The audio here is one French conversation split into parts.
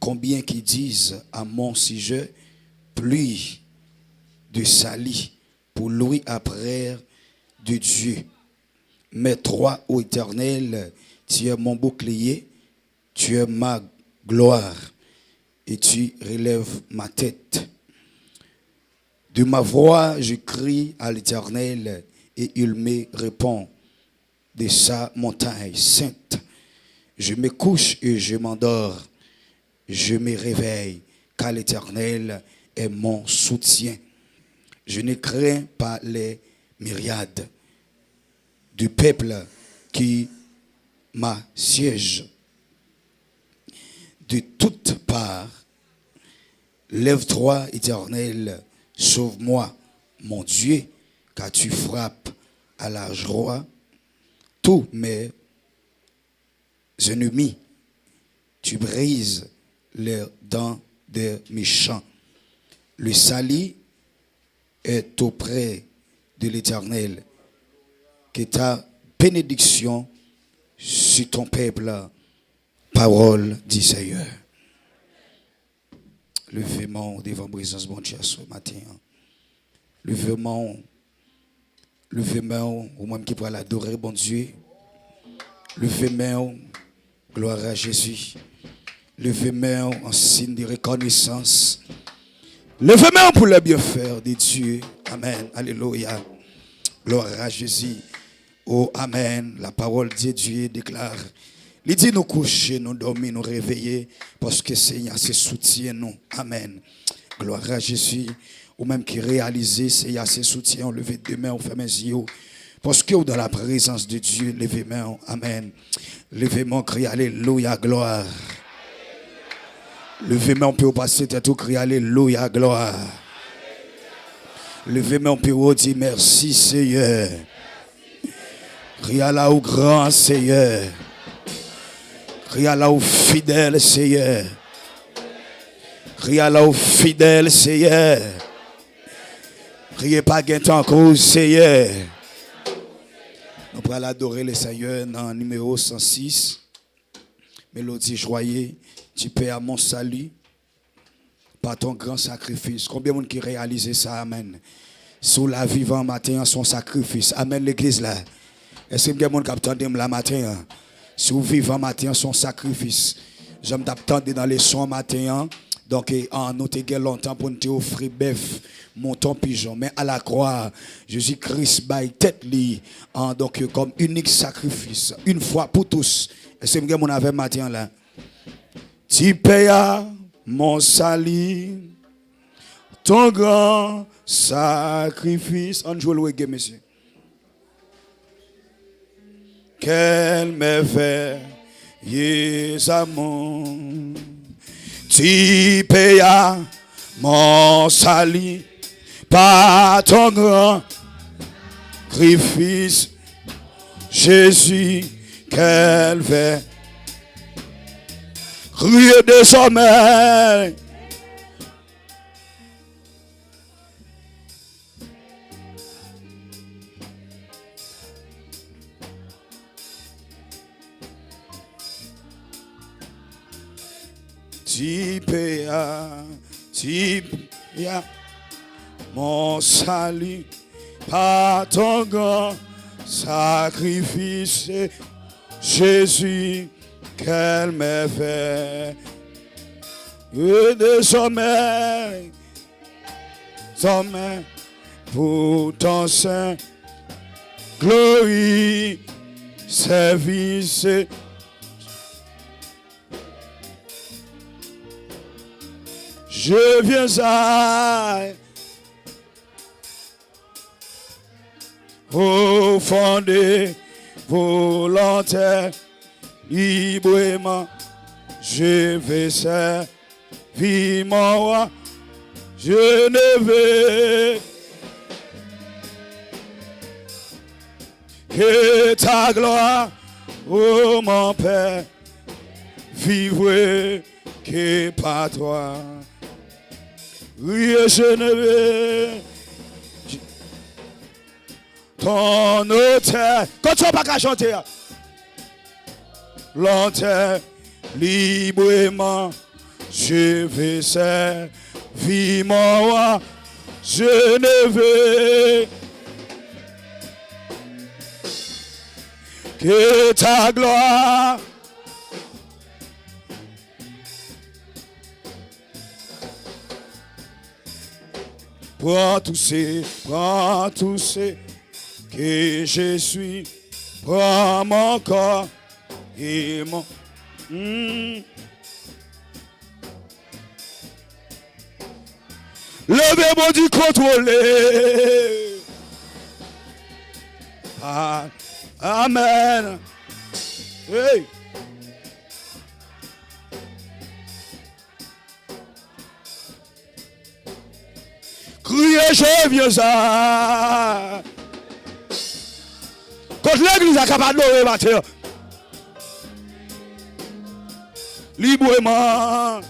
Combien qui disent à mon sujet, pluie de sali pour louer après de Dieu. Mais toi, ô Éternel, tu es mon bouclier, tu es ma gloire et tu relèves ma tête. De ma voix, je crie à l'Éternel et il me répond de sa montagne sainte. Je me couche et je m'endors. Je me réveille car l'Éternel est mon soutien. Je ne crains pas les myriades du peuple qui m'assiège. De toutes parts, lève-toi, Éternel, sauve-moi, mon Dieu, car tu frappes à la joie tous mes ennemis. Tu brises les dents des méchants. Le salut est auprès de l'Éternel. Que ta bénédiction sur ton peuple, parole du Seigneur. Levez-moi devant la présence de mon Dieu ce matin. Levez-moi au même qui pourra l'adorer, bon Dieu. Levez-moi, gloire à Jésus. Levez-moi en signe de reconnaissance. Levez-moi pour le bienfait de Dieu. Amen. Alléluia. Gloire à Jésus. Oh, amen. La parole de Dieu déclare. Il dit nous coucher, nous dormir, nous réveiller. Parce que Seigneur, c'est soutien nous. Amen. Gloire à Jésus. Ou même qui réalise, Seigneur, c'est soutien. On levez deux mains, on ferme les yeux. Parce que dans la présence de Dieu, levez mains. Amen. Levez mains, criez Alléluia, gloire. Levez mains, on peut passer tout, crier Alléluia, gloire. Levez mains, on peut dire merci, Seigneur. Criez là au grand Seigneur. Criez là au fidèle Seigneur. Criez là au fidèle Seigneur. Criez pas gain en cause Seigneur. Nous pourrons adorer le Seigneur dans le numéro 106. Mélodie joyeuse. Tu paies à mon salut par ton grand sacrifice. Combien de monde qui réalise ça, amen. Sous la vivant matin, son sacrifice. Amen, l'église là. Est-ce que il y a des gens qui attendent la matin? Sous vivant matin, son sacrifice. J'aime t'attendre dans les sons matin. Donc, on nous a longtemps pour nous offrir bœuf, mouton, pigeon. Mais à la croix, Jésus-Christ baille tête li, donc comme unique sacrifice, une fois pour tous. Est-ce que mon avait matin là? Tu payas mon salut, ton grand sacrifice. On joue le reggae, monsieur. Quel merveilleux amour. Tu payas mon salut par ton grand sacrifice. Jésus, quel verre. Criez de sommeil. Tu payas mon salut par ton grand sacrifice. Jésus, quel merveille de sommeil, sommeil pour ton saint, gloire, service. Je viens à au fond des volontaires. Librement, je vais servir mon roi. Je ne veux que ta gloire, ô mon Père, vivre que par toi. Oui, je ne veux ton autel. Quand tu vas pas chanter, l'autel librement, Je vais servir mon roi. Je ne veux que ta gloire. Prends tous ces que je suis. Prends mon corps et mon... Levez-moi du contrôler. Amen. Hey. Criez, je viens ça. Quand l'église a capable de matin. Librement.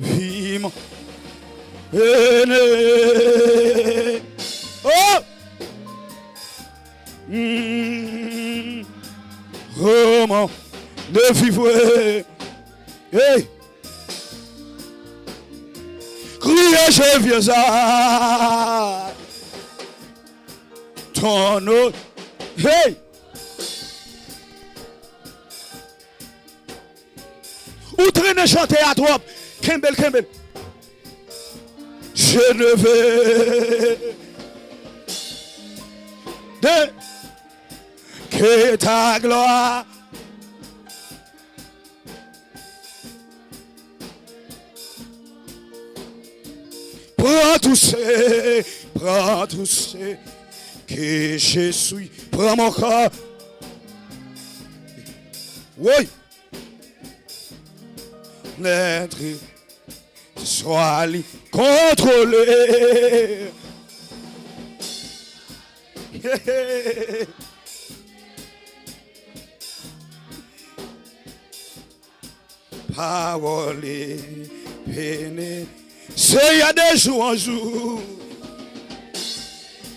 Vivement. Oh! Roman de vivre. Hey! Criez, je viens ça. Ton nom. Hey! Ou traîner chanter à trop. Kembel. Je ne veux que ta gloire. Prends tous ces que je suis. Prends mon corps. Oui. L'être soit contrôlé. Parole péné. C'est il y a des jours en jour.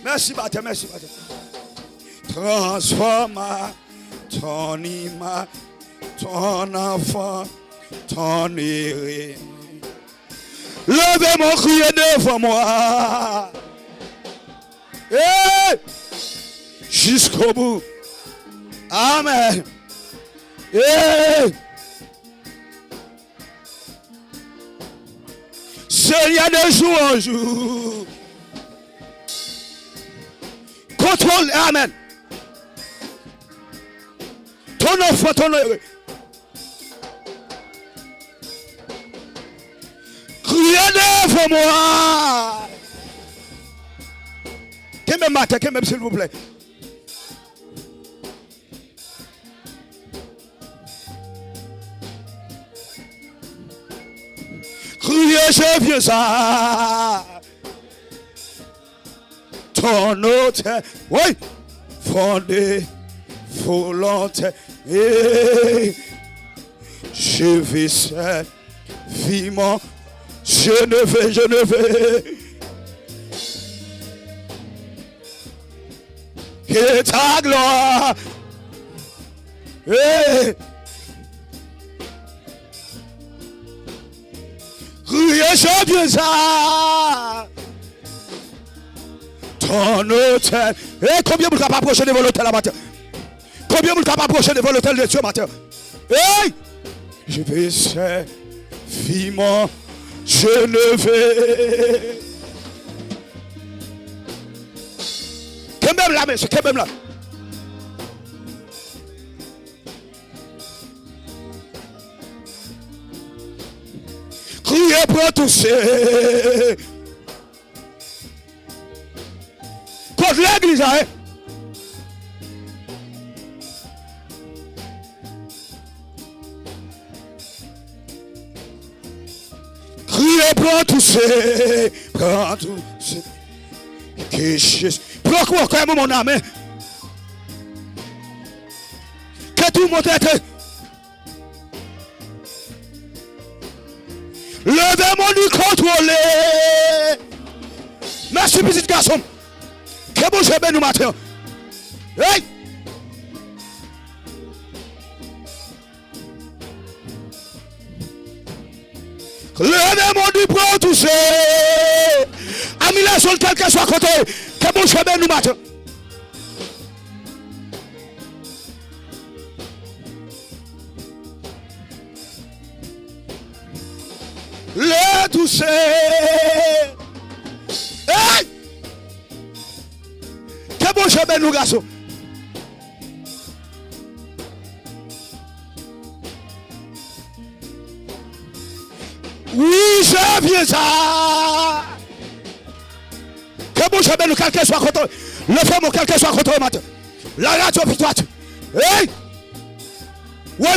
Merci, Baptême, merci, Baptême. Transforma ton image, ton enfant, ton héritier. Levez mon cri devant moi. Hey! Jusqu'au bout. Amen. Hey! Il y a de jour en jour. Contrôle, amen. Ton enfant, ton heureux. Criez devant moi. Qu'est-ce même matin, qu'est-ce même s'il vous plaît. Criez, je viens ça. Ton hôtel, oui, fondé, volonté, et je vais servir mon, je ne vais, que ta gloire, et criez, je viens ça. Ton hôtel. Et combien vous avez approché devant l'hôtel à matin? Combien vous avez approché devant l'hôtel de Dieu matin? Hey! Je vais servir mon, je ne vais. Quand même là, monsieur, quand même là. Criez pour tous. Contre l'église, hein? Criez pour tous. Prends tous. Que Jésus. Prends quoi quand même mon âme? Que tout le monde est. Levez-moi du contrôler. Merci, petit garçon. Que bon je vais nous matin. Hey! Le démon du pro touché. Ami la sol quel que soit côté. Que bon chemin nous matin. Le touché. Hey! Que bon chemin nous garçons. Oui, je viens ça. Que bon chemin nous quelqu'un soit côté. Le femme quelqu'un soit côté matin. La radio pour toi. Hey! Ouais.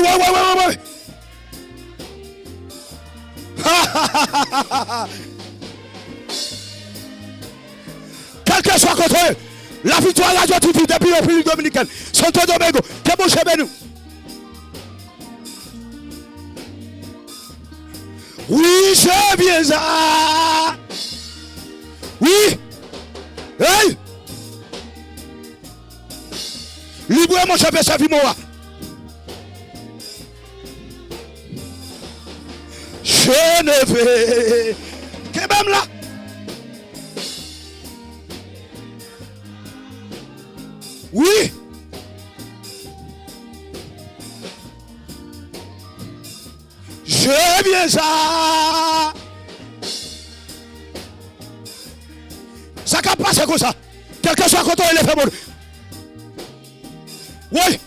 Quelqu'un soit côté. La victoire radio tout depuis le République dominicaine. Santo Domingo. Que bon chemin nous. Oui, je viens ça. Oui. Hey. Libre mon chef et sa vie moi. Je ne vais. Que même là. Oui. Je viens ça. Ça ne passe comme ça. Quelqu'un soit content et les fait bon. Oui.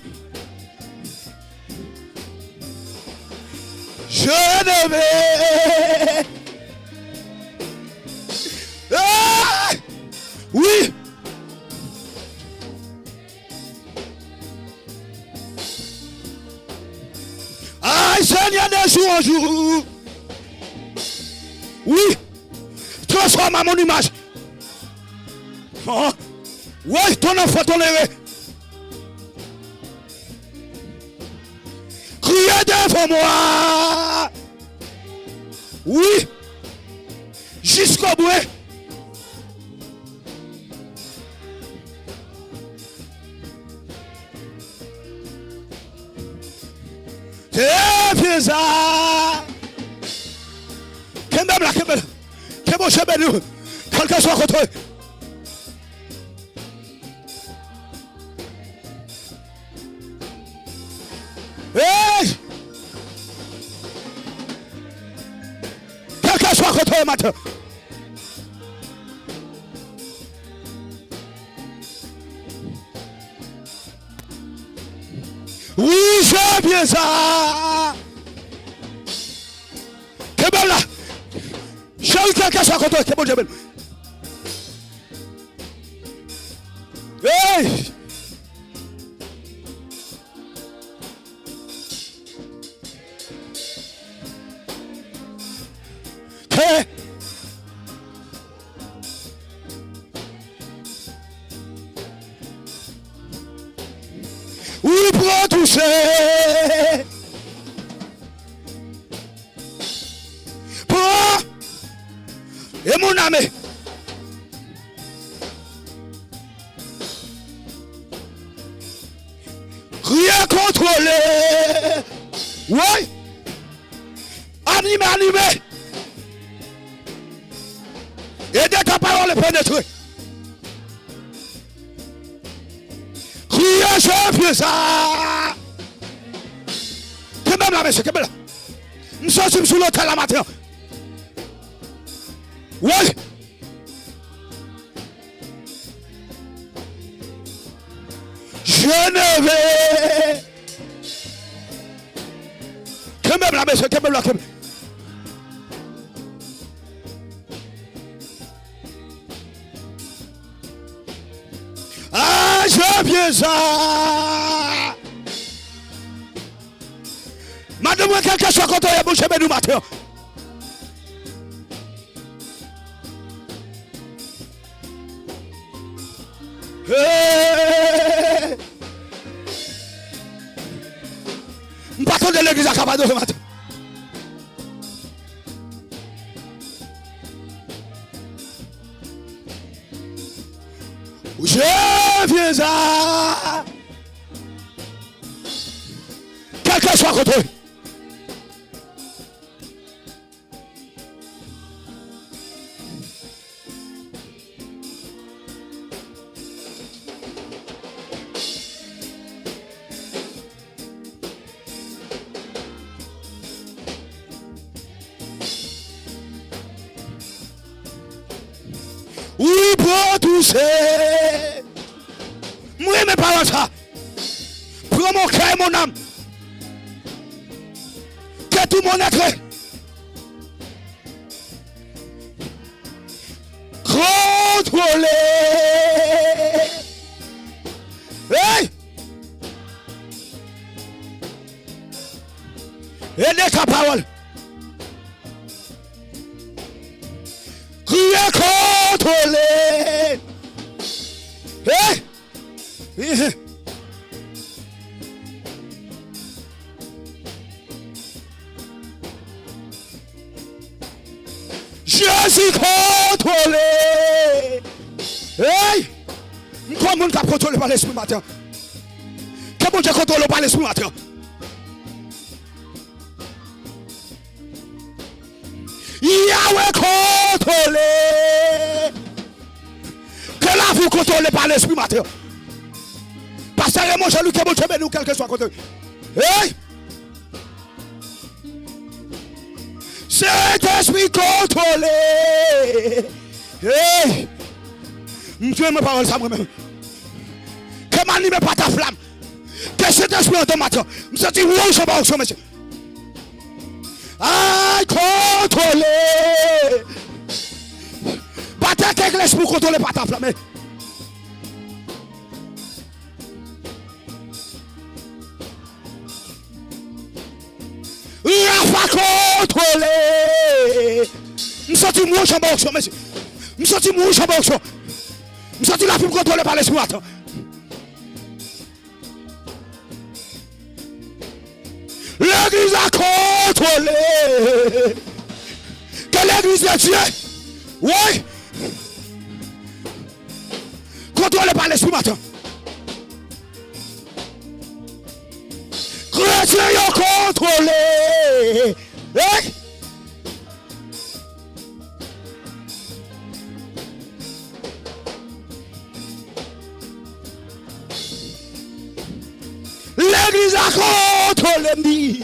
Je ne vais. Ah! Oui. Ah, Seigneur, de jour en jour. Oui. Transforme à mon image. Oh. Oui, ton enfant, ton héros. Criez devant moi. Oui. Jusqu'au bout. C'est ça. Qu'est-ce que nous? Quelqu'un soit contre eux. Hey! Quelqu'un soit contre eux maintenant. Oui, j'ai bien ça. Que bon là. J'ai eu quelqu'un soit contre eux. Que bon, j'ai bien. Hey! Hey! Oui, pour toucher. Pour. Et mon ami. Rien contrôlé. Oui. Animé. Et dès ta parole est pénétrée. Criez, je fais ça. Que même là, monsieur, que même là. Nous sommes sur l'hôtel la matin. Oui. Je ne vais. Que même là, monsieur, que même là, que même. Ah, je viens ça. Madame, quelqu'un soit content, il y a bouché nous matin. Je ne de l'église à Cabado ce matin. Je viens à. Quelqu'un soit contre eux. Oui, pour tout c'est. Moi, mes parents, ça. Prends mon cœur et mon âme. Que tout mon être. Contrôler. Hey! Aidez ta parole. Criez contrôler. Hey! Je suis contrôlé. Hey! Comment on t'a contrôlé par l'esprit matin? Comment tu contrôlé par l'esprit matin? Yahweh contrôlé. Que la vous contrôlez par l'esprit matin. Pasteur Raymond Jean-Luc, que bon Dieu bénisse, quel que soit contrôlé. Hey! Cet esprit contrôlé. Hey! Dieu me parle ça moi-même. Que m'anime pas ta flamme. Que cet esprit en ton matin. Je me dis, oui, je vais au monsieur. Aïe, contrôler. Pas ta tête l'esprit pour contrôler pas ta flamme. Il va contrôler. Je me sens moi, je vais au monsieur. Je me sens moi, je vais au monsieur. Je me sens la fille contrôlée par l'esprit. L'église a contrôlé. Que l'église de Dieu, oui, contrôlée par l'esprit matin. Chrétiens ont contrôlé. Hey? L'église a contrôlé.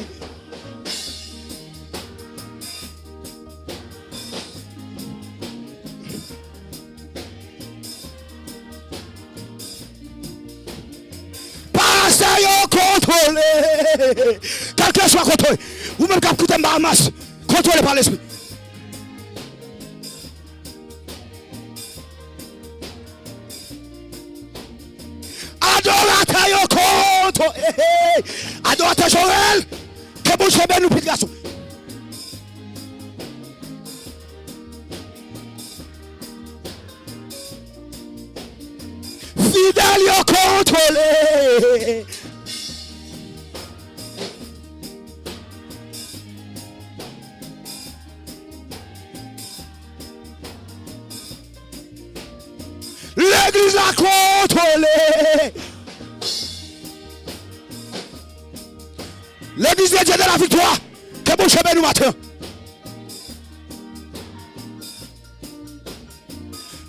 Pasteur contrôlé. Quelqu'un soit contrôlé. Ou même quand écoutez ma masse, contrôlé par l'esprit. Adorateur contre. Adorateur Joël. Que bon Dieu nous prie garçon. Fidèle contrôlé. L'église a contrôlé. L'église de Dieu de la victoire. Que bon chemin nous matin.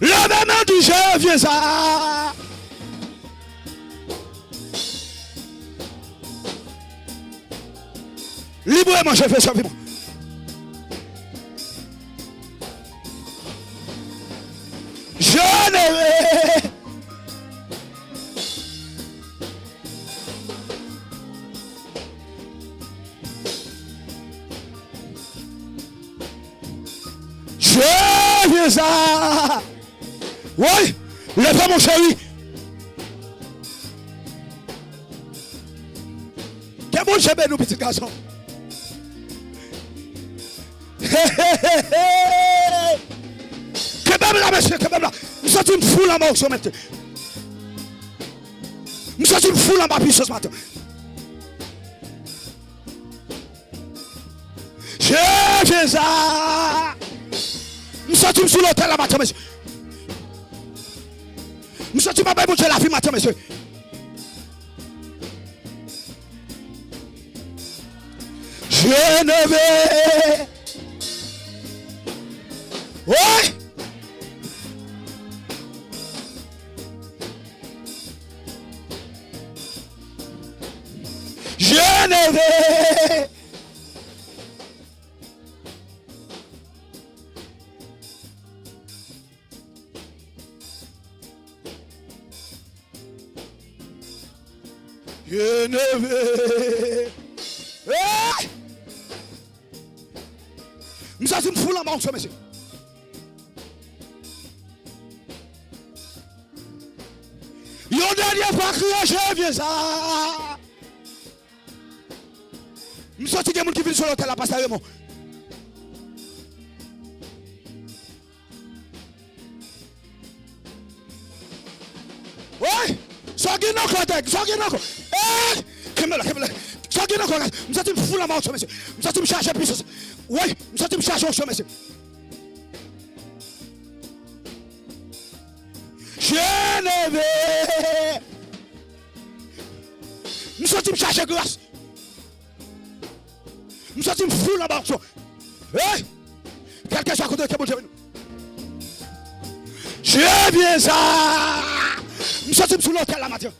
Le même du jeu vient ça. Librement, je fais ça. Je ne vais. Je viens ça. Oui, lève mon chéri. Que bon chemin nous, petit garçon. Que même là, monsieur, que même là. Nous sommes une foule en bas au sommet. Nous sommes une foule en bas puissance matin. Je viens ça. Nous sommes sous l'hôtel là matin, monsieur. Nous sommes pas bien la vie matin, monsieur. Je ne vais. Oui. Je ne vais. Je suis me foule en bas, monsieur. Yon dernier fois crier, je viens ça. Je suis sorti de gens qui viennent sur l'hôtel à passer Raymond. Oui, sorti non contact, sorti non. Eh, Kemela. Sorti non contact. Je suis me foule en bas, monsieur. Je suis me charger plus. Oui, je suis me charger au monsieur. Geneviève, nous sommes chercher grâce. Nous sommes fous là-bas. Quelqu'un soit à côté de bon Dieu. Je viens ça. Nous sommes sous l'hôtel la matin.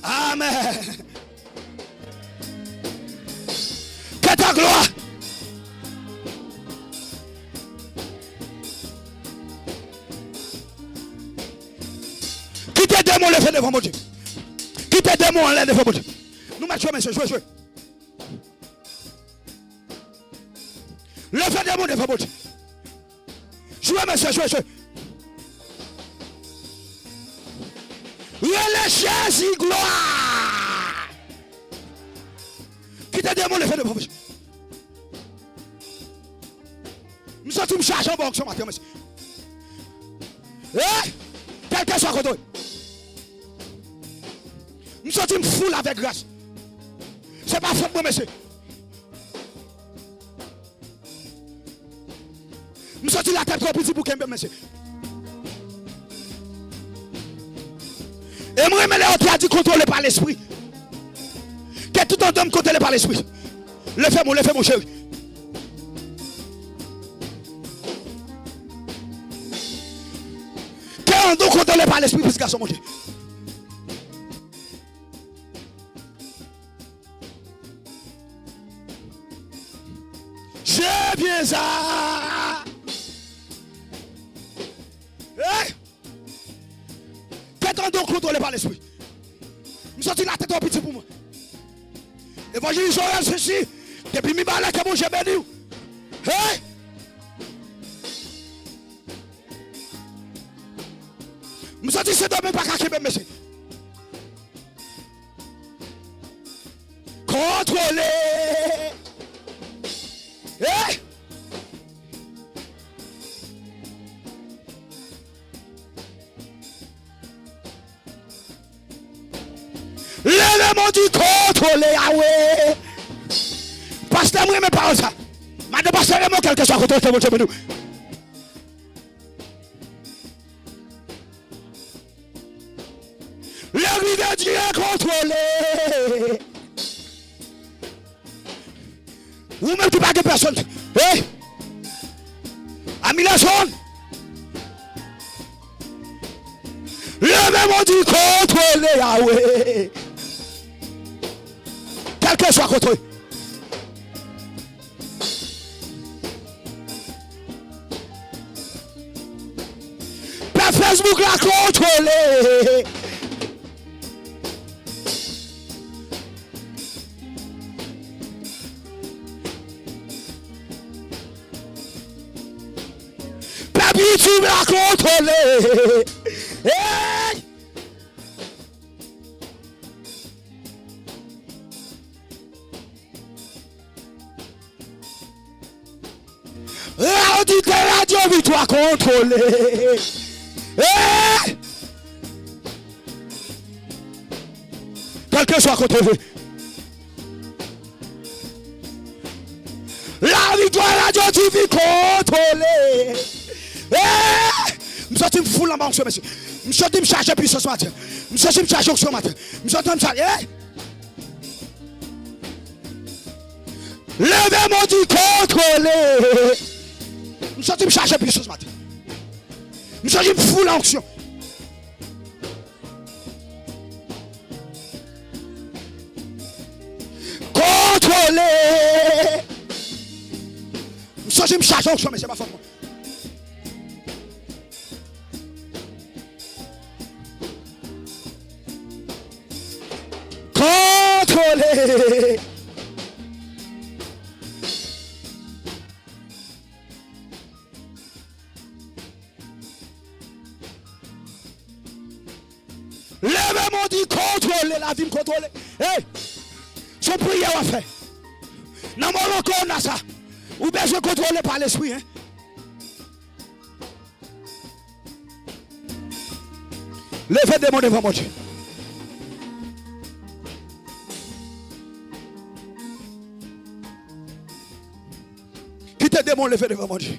Amen. Que ta gloire. Qui te démon le fait devant mon Dieu. Qui te démon en l'air devant mon Dieu. Nous mettons monsieur, jouez. Le fait démon devant mon Dieu. Jouez monsieur, jouez. Relâchez si gloire. Qui te démon le fait devant mon Dieu. Nous sommes chargés en banque ce matin, monsieur. Quelqu'un soit côté. Nous sommes fous avec grâce. Ce n'est pas faute, moi, monsieur. Nous sommes la tête trop petit pour qu'un monsieur. Et moi, je me suis dit contrôlé par l'esprit. Que tout un homme contrôlé par l'esprit. Le fais mon chéri. Que un homme contrôlé par l'esprit, plus garçon, mon Dieu. Je viens ça. Que un homme contrôlé par l'esprit. Je me suis la tête trop petit pour moi. Évangile Joël, ceci. Depuis mi balai que mon Dieu béni. Je me suis dit, c'est dommage pas qu'à même monsieur. Contrôler. L'élément du contrôler, ah ouais. Pasteur, moi, je ne pas ça. Madame, pasteur, moi, quelque chose à côté de nous. Le rivière Dieu est contrôlé. Ou même tu pas de personne. Ami la zone. L'élément du contrôler, ah ouais. Quelqu'un soit contrôlé. Facebook l'a contrôlé. YouTube l'a contrôlé. Hey! Radio Victoire contrôlé. Hey! Quelqu'un soit contrôlé. La victoire radio TV contrôlée. Je suis me fou en bas, monsieur. Je suis me charger plus ce matin. Je suis me charger ce matin. Je suis me charger. Levez-moi du contrôlé. Je suis me charger plus ce matin. Je suis me fou l'onction. Contrôlé. Je suis me charger l'onction, mais c'est pas fort. contrôler. Lève mon dit contrôler la vie, me contrôler. Hey, son prière à faire. Non, mon encore on a ça. Ou bien je contrôler par l'esprit. Hein? Levez des mots devant mon Dieu. Quittez des mots, levez devant mon Dieu.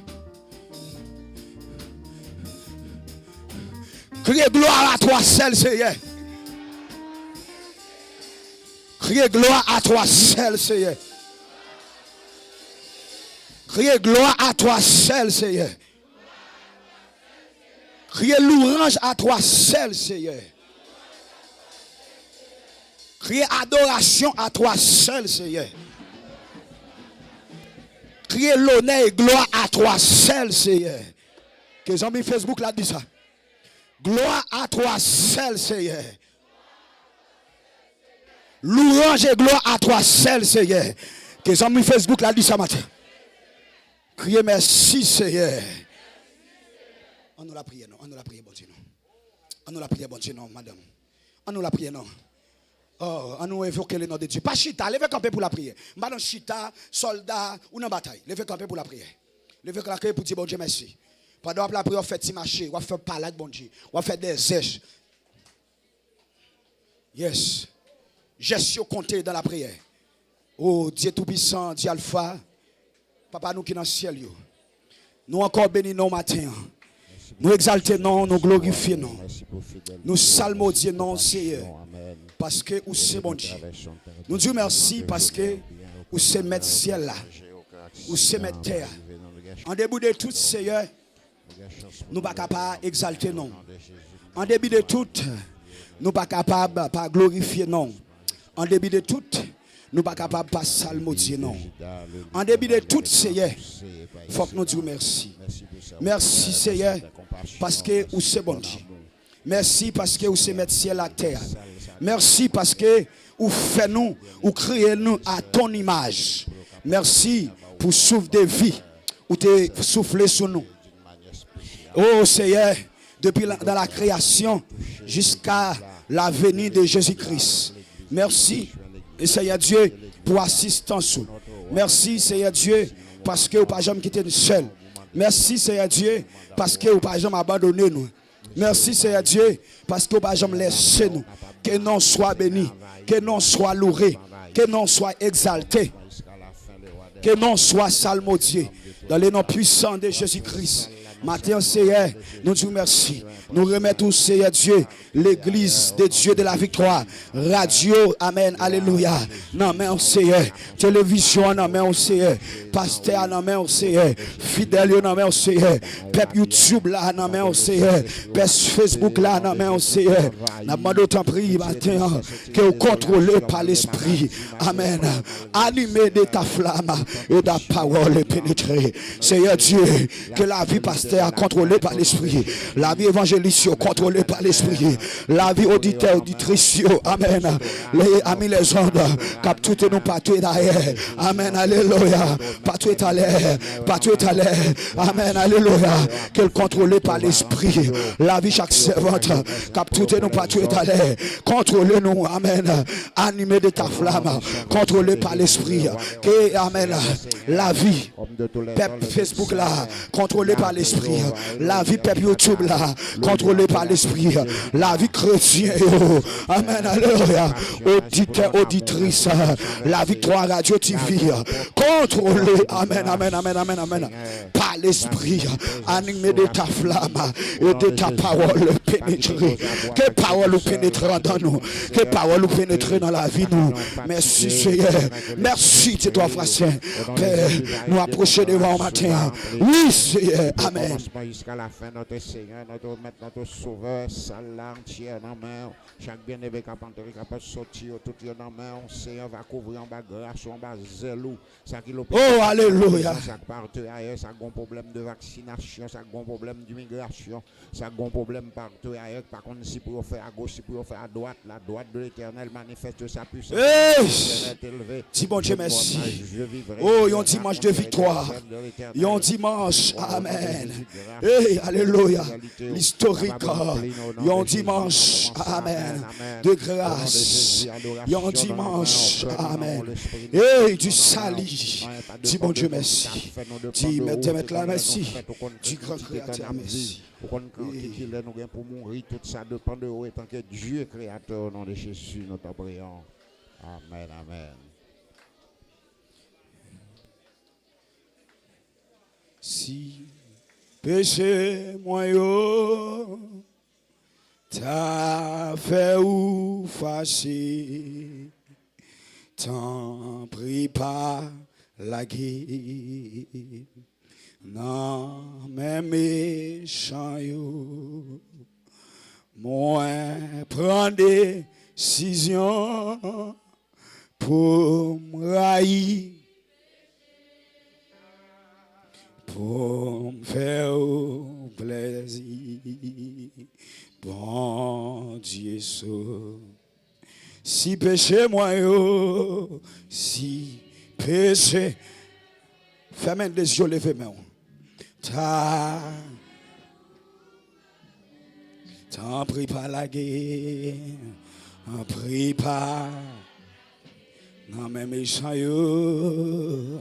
Criez gloire à toi seul, Seigneur. Criez gloire à toi seul, Seigneur. Criez gloire à toi seul, Seigneur. Criez louange à toi seul, Seigneur. Criez adoration à toi seul, Seigneur. Criez l'honneur et gloire à toi seul, Seigneur. Que les amis Facebook là dit ça. Gloire à toi seul, Seigneur. Louange et gloire à toi seul, Seigneur. Que les amis Facebook là dit ça matin. Criez merci, Seigneur. On nous l'a prié, non. On nous l'a prié, bon Dieu, non. On nous l'a prié, bon Dieu, non, madame. On nous l'a prié, non. Oh, on nous évoqué le nom de Dieu. Pas chita, levez camper pour la prière. Madame chita, soldat ou dans bataille. Levez camper pour la prière. Levez camper pour dire bon Dieu merci. Pendant la prière, on fait petit marché, on fait parler avec bon Dieu. On fait des éches. Yes. Gestion comptée dans la prière. Oh Dieu Tout-Puissant, Dieu Alpha. Papa, nous qui dans le ciel, nous encore bénissons matin. Nous exaltons, nous glorifions. Nous salmodions, Seigneur. Parce que vous c'est bon Dieu. Nous disons merci parce que vous c'est mettre ciel là. Vous c'est mettre terre. En début de tout, Seigneur, nous ne sommes pas capables d'exalter non. En début de tout, nous ne sommes pas capables de glorifier non. En début de tout, nous ne sommes pas capables de salmodier non. En début de tout, Seigneur, il faut que nous disions merci. Merci, Seigneur, parce que vous c'est bon Dieu. Merci parce que vous c'est mettre ciel à terre. Merci parce que vous faites nous, vous créez nous à ton image. Merci pour souffle de vie, vous te soufflez sur nous. Oh Seigneur, depuis dans la création jusqu'à la venue de Jésus-Christ. Merci, Seigneur Dieu, pour assistance. Merci, Seigneur Dieu, parce que vous n'avez pas jamais quitté nous seuls. Merci, Seigneur Dieu, parce que vous n'avez pas jamais abandonné nous. Merci, Seigneur Dieu, parce que vous n'avez pas jamais laissé nous. Que non soit béni, que non soit loué, que non soit exalté, que non soit salmodié. Dans les noms puissants de Jésus-Christ. Matin, Seigneur, nous disons merci. Nous remettons, Seigneur Dieu, l'église de Dieu de la victoire. Radio, amen, alléluia. Non, mais on Seigneur. Télévision, non, mais on Seigneur. Pasteur, non, mais on Seigneur. Fidèle, non, mais on Seigneur. Pep YouTube, là, non, mais on Seigneur. Pep Facebook, là, non, mais on Seigneur. Nous demandons ton prix, matin, que vous contrôlez par l'esprit. Amen. Animé de ta flamme et de ta parole pénétrée. Seigneur Dieu, que la vie pasteur contrôlée par l'esprit. La vie évangéliste contrôlée par l'esprit. La vie auditeur, auditrice, amen. Les amis, les ondes, cap tout et nous partout derrière. Amen, alléluia. Partout est à l'air, partout est à l'air. Amen, alléluia. Qu'elle contrôlée par l'esprit. La vie chaque servante, cap tout et nous partout est à l'air. Contrôlez-nous, amen. Animé de ta flamme, contrôlé par l'esprit. Que, amen, la vie, pep Facebook là, contrôlé par l'esprit. La vie pep YouTube là, contrôlée par l'esprit. La vie chrétienne, amen, alléluia. Auditeur, auditrice, la victoire radio TV, contrôlée, amen, amen, amen, amen, amen, par l'esprit, animé de ta flamme et de ta parole pénétrée. Que parole pénétrera dans nous, que parole pénétrera dans la vie nous. Merci Seigneur, merci c'est toi frère Saint. Père, nous approcher devant au matin. Oui Seigneur, amen. Amen. Jusqu'à la fin, notre Seigneur, notre Maître, notre Sauveur, salle entière dans main. Chaque bien-aimé qui a sorti, tout dans main. Seigneur va couvrir en bas grâce, en bas zèle. Ça qui Oh, alléluia. Ça partout ailleurs, ça a un problème de vaccination, ça a un problème d'immigration, ça a un problème partout ailleurs. Par contre, si pour faire à gauche, si pour faire à droite, la droite de l'Éternel manifeste sa puissance. Si bon Dieu merci. Oh, un dimanche de victoire. Un dimanche, amen. Hey, alléluia. L'historique. Un dimanche, amen. De grâce. Un dimanche, amen. Hey, du salut. Dis bon Dieu merci. Dis mettre la merci. Du grand créateur merci. Pour mourir, tout ça dépend de vous, tant que Dieu est créateur au nom de Jésus, nous t'en prions. Amen, amen. Si péché moi yo t'as fait ou fâché, t'en prie pas la guerre. Non, mais méchant yo, moi prends décision pour me railler, pour me faire plaisir. Bon Dieu sauve. Si péché moi yo, si péché, fermez les yeux, levez main. T'en prie pas la guerre, t'en prie pas, non mais méchant yo.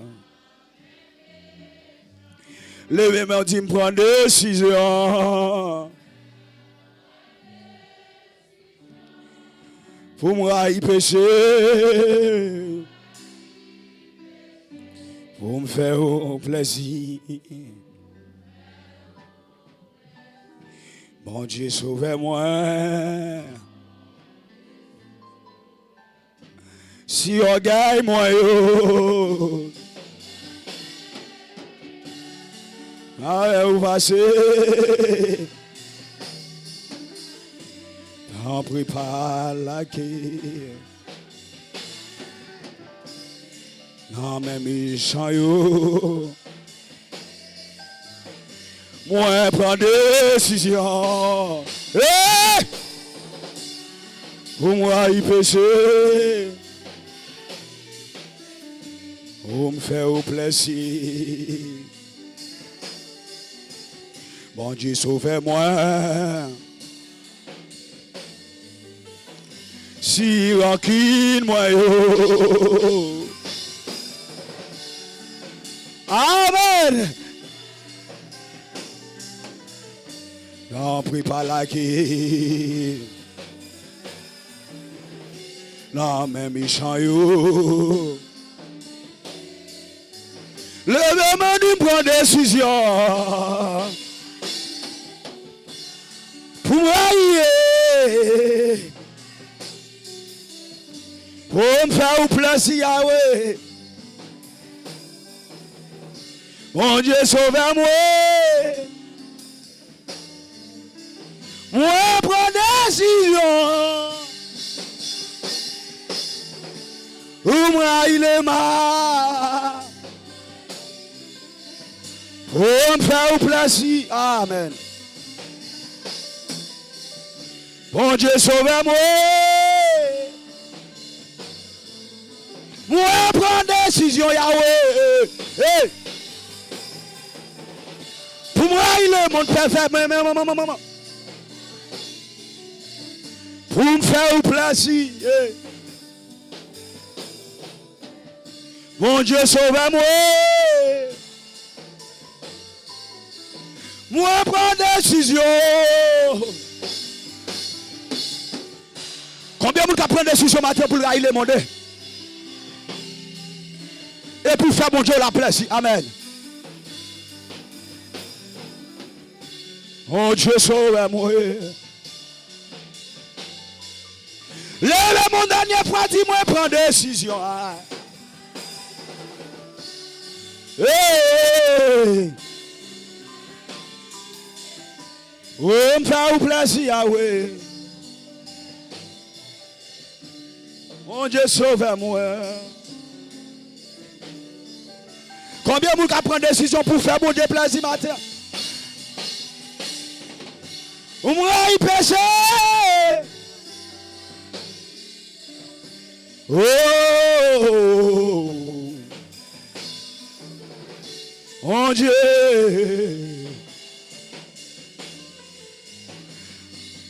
Levez main, dit me prendre décision. Pour moi y pécher, pour me faire plaisir. Bon Dieu, sauvez-moi. Si orgueil moi yo, vous passez. T'en prie pas la guerre. Non mais méchant yo. Moi prends décision. Hey! Pour moi y pécher. Pour me faire plaisir. Bon Dieu sauvez-moi. Si rancune moi yo. Amen. N'en prie pas la guerre. Non, mais méchant yo. Le même dit prend décision. Pour aller. Pour me faire plaisir, Yahweh. Mon Dieu, sauve-moi. Moi, prends décision. Ou moi, il est mal. Pour me faire plaisir. Amen. Mon Dieu, sauve-moi. Moi, prends décision, Yahweh. Hey. Pour moi, il est mon père. Maman. Pour me faire plaisir. Hey. Mon Dieu, sauve-moi. Moi, prends décision. Combien de gens prennent décision matin pour le monde? Et pour faire mon Dieu la plaisir. Amen. Mon Dieu, sauve-moi. Lève mon dernier fois, dis-moi, prends décision. Hey. Oh, me fait plaisir, oui. Mon Dieu, sauve-moi. Combien de gens prennent décision pour faire mon Dieu plaisir matin? Moi, il péché. Oh, mon Dieu.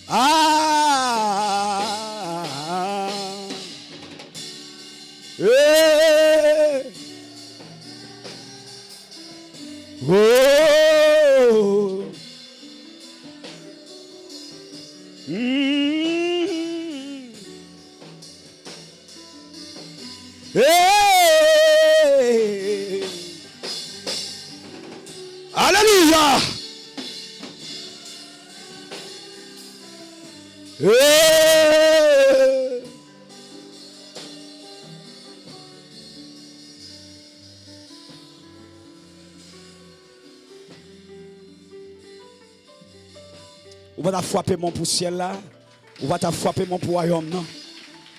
Ah, eh, oh, eh, alléluia. Ou va frapper mon pour ciel là, ou va frapper mon pour royaume non.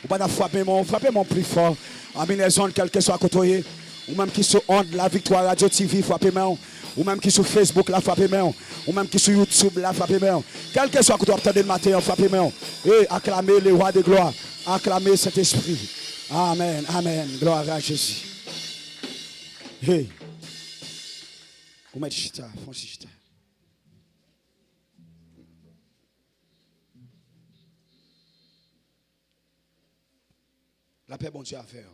Ou va frapper mon plus fort. En les zones quel que soit côté, ou même qui sur onde la Victoire Radio TV frapper moi. Ou même qui sur Facebook là frappez moi, ou même qui sur YouTube là frappez moi. Quel que soit que tu attendez le matin frappez moi. Et acclamez le roi de gloire, acclamez cet esprit. Amen, amen, gloire à Jésus. Hey. Ou mettez chita, fonci chita. La paix bon Dieu à faire.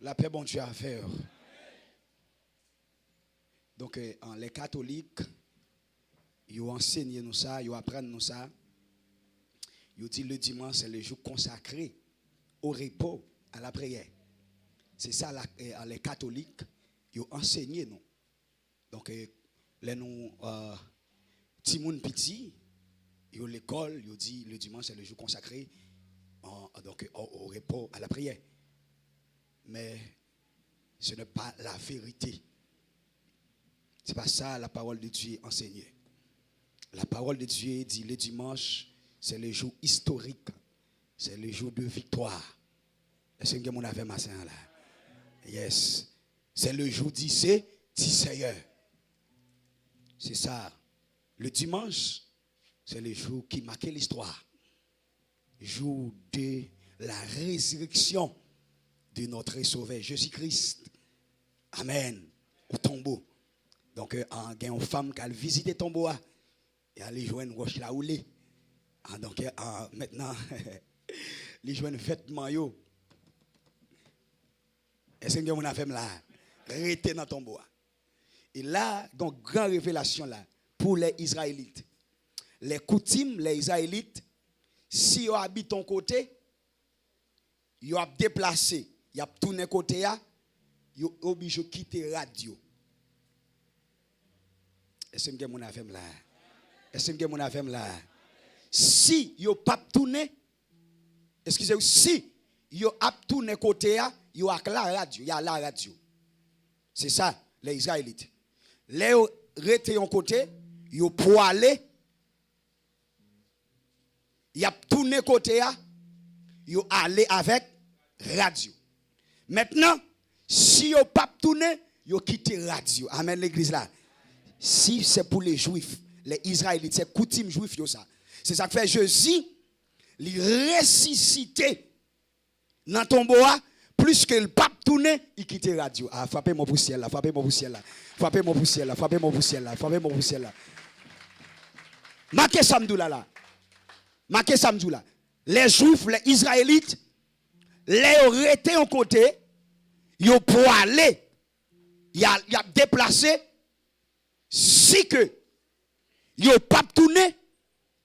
La paix bon Dieu à faire. Donc, les catholiques, ils enseignent nous ça, ils apprennent nous ça. Ils disent le dimanche, c'est le jour consacré au repos, à la prière. C'est ça, les catholiques, ils enseignent nous. Donc, les nous, petits moun petit, ils ont l'école, ils disent le dimanche, c'est le jour consacré donc, au repos, à la prière. Mais ce n'est pas la vérité. Ce n'est pas ça la parole de Dieu enseignée. La parole de Dieu dit le dimanche, c'est le jour historique. C'est le jour de victoire. Est-ce que vous avez ma là? Yes. C'est le jour d'Issé, Seigneur. C'est ça. Le dimanche, c'est le jour qui marque l'histoire. Jour de la résurrection de notre Sauveur Jésus-Christ. Amen. Au tombeau. Donc, il y a une femme qui a visité le tombeau. Et elle a joué une roche là où il est. Donc, maintenant, il joue une vêtement. Est-ce que vous avez là? Rester dans le tombeau. Et là, il y a une grande révélation là pour les Israélites. Les coutumes, les Israélites, si ils habitent ton côté, ils ont déplacé, ils ont tourné côté, ils ont obligé de quitter la radio. Est-ce que vous avez là? Est-ce que vous avez là? Si ils n'ont pas tourné, excusez-moi, si ils ont tourné côté, ils ont la radio, il y a la radio. C'est ça, les Israélites. Les restés en côté, ils ont poilé. Il a tourné côté, il a allé avec radio. Maintenant, si il n'a pas tourné, il a quitté radio. Amen l'église là. Si c'est pour les Juifs, les Israélites, c'est coutume juif ça. C'est ça que fait Jésus, il ressuscité dans le tombeau, plus que le pape tourné, il quitte radio. Ah, frappez mon poussière là, frappez mon poussière là, frappez mon poussière là, frappez mon poussière là, frappez mon poussière là. Marquez samedi là. Marquez samedi là. Les Juifs, les Israélites, les arrêtés en côté, ils ont poilé, ils ont déplacé, si que ils n'ont pas tourné,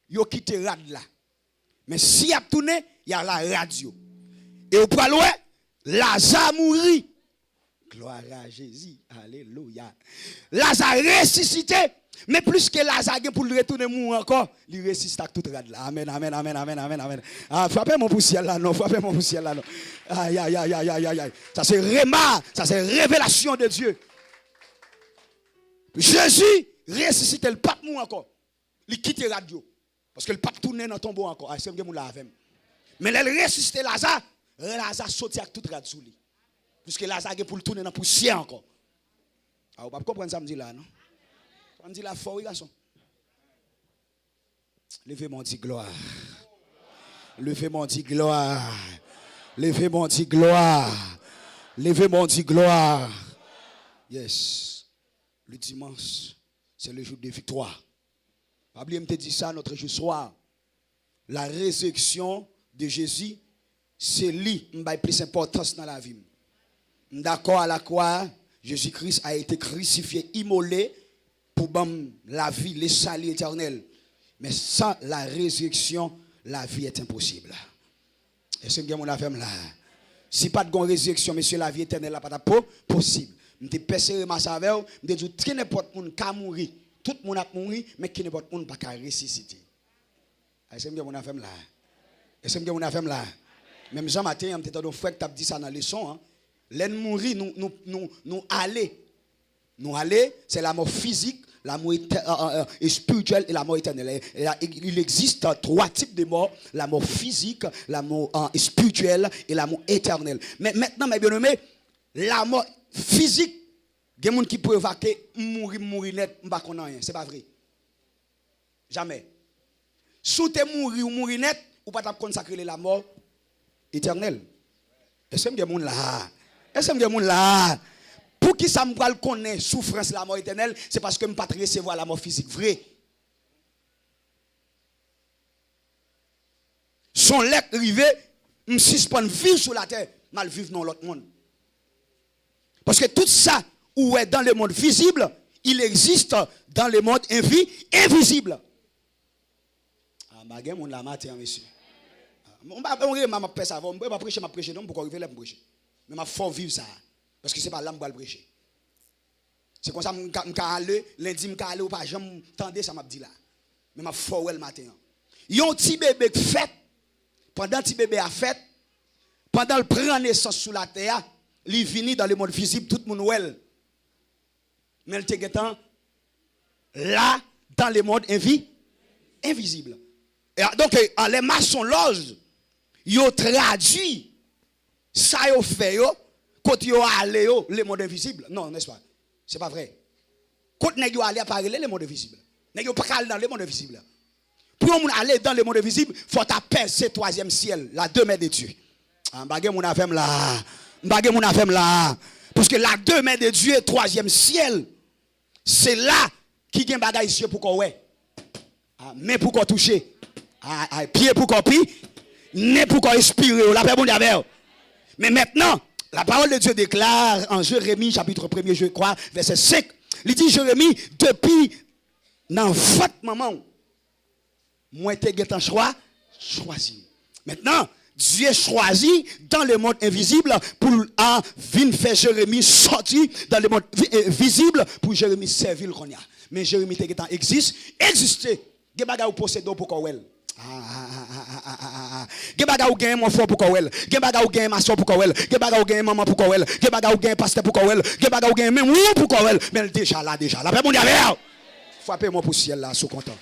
ils ont quitté la radio là. Mais si ils ont tourné, il y a la radio. Et au poil, Lazare mourit. Gloire à Jésus. Alléluia. Lazare ressuscité. Mais plus que Lazare pour le retourner mourir encore, il ressuscite à toute rade là. Amen, amen, amen, amen, amen, amen. Ah, frappez mon poussière là, non, frappez mon poussière là, non. Aïe, aïe, aïe, aïe, aïe, aïe. Ça c'est réma, ça c'est révélation de Dieu. Jésus ressuscité, le pape mourir encore. il quitte la radio. Parce que le pape tourne dans le tombeau encore. C'est ce que là avec. Mais elle ressuscité Lazare, Lazare sorti avec toute radio. Puisque Lazare est pour le tourner dans la poussière encore. Ah, vous ne comprenez ça, me dit là, non? On dit la foi, oui, garçon. Levez-moi, dit gloire. Levez-moi, dit gloire. Levez-moi, dit gloire. Levez-moi, dit gloire. Yes. Le dimanche, c'est le jour de victoire. Pabli me dit ça notre jour soir. La résurrection de Jésus, c'est lui qui a plus d'importance dans la vie. D'accord à la croix, Jésus-Christ a été crucifié, immolé pour la vie, les salut éternel. Mais sans la résurrection, la vie est impossible. Est-ce que mon affaire là? Si pas de résurrection, monsieur, la vie éternelle n'est pas possible. Je te persérer ma saveur, je te dis que n'importe qui peut mourir. Tout le monde a mouru, mais qui n'importe qui ne peut pas ressusciter. Est-ce que mon affaire là? Est-ce que mon affaire là? Même Jean matin, je me suis dit ça dans la leçon. L'ennemi mourir, nous aller. Nous aller, c'est la mort physique, la mort spirituelle et la mort éternelle. Il existe trois types de morts. La mort physique, la mort spirituelle et la mort éternelle. Mais maintenant, mes bien-aimés, la mort physique, il y a des gens qui peuvent évacuer, mourir net, je ne sais pas rien. Ce n'est pas vrai. Jamais. Si tu es mourir net, ou pas consacrer la mort éternelle. Est-ce que il y a des gens là? Est-ce que il y a des gens là? Pour qui ça me connaît souffrance la mort éternelle, c'est parce que je ne peux pas recevoir la mort physique. Vrai. Son lait rivé, je suspends vivre sur la terre, mal vivre dans l'autre monde. Parce que tout ça, où est dans le monde visible, il existe dans le monde invisible. Ah, ma gueule, on l'a maté, monsieur. Je ne vais pas prêcher, non, pour arriver là, prêcher. Mais je faut vivre ça. Parce que ce n'est pas là que je vais prêcher. C'est comme ça que je vais aller, lundi, je vais aller, ou pas, je m'entendais, ça m'a dit là. Mais je faut le matin. Il y a un petit bébé qui fait, pendant que le petit bébé a fait, pendant le prend naissance sous la terre, il vient dans le monde visible, tout le monde ouel. Mais il est là, dans le monde invisible. Et donc, les maçons loges, ils ont traduit ça, ils ont fait, quand ils ont allé, le monde invisible. Non, n'est-ce pas? Ce n'est pas vrai. Quand ils ont allé à parler, le monde invisible. Ils n'ont pas allé dans le monde invisible. Pour aller dans le monde invisible, il faut percer le troisième ciel, la demeure de Dieu. Bagay mon affaire là. Bagay mon affaire là. Parce que la demeure de Dieu, troisième ciel, c'est là qui gagne bagay ici pour qu'on ouais. Mais pour qu'on touche. Pied pour qu'on prie. Nez pour qu'on inspire. La paix bon d'avers. Mais maintenant, la parole de Dieu déclare en Jérémie, chapitre 1er, je crois, verset 5. Il dit Jérémie, depuis dans votre maman, moi t'ai choisi. Maintenant, Dieu choisit dans le monde invisible pour venir faire Jérémie sortir dans le monde visible pour Jérémie servir le qu'on y a. Mais Jérémie existe. Ge baga ou posséder pour qu'on wel. Ge baga ou gagne mon frère pour qu'on wel. Ge baga ou gagne ma soeur pour qu'on wel. Ge baga ou gagne maman pour qu'on wel. Ge baga ou gagne pasteur pour qu'on wel. Ge baga ou gagne même ou pour qu'on wel. Mais déjà là. La paix mon diable. Frappez moi pour ciel là, sous content.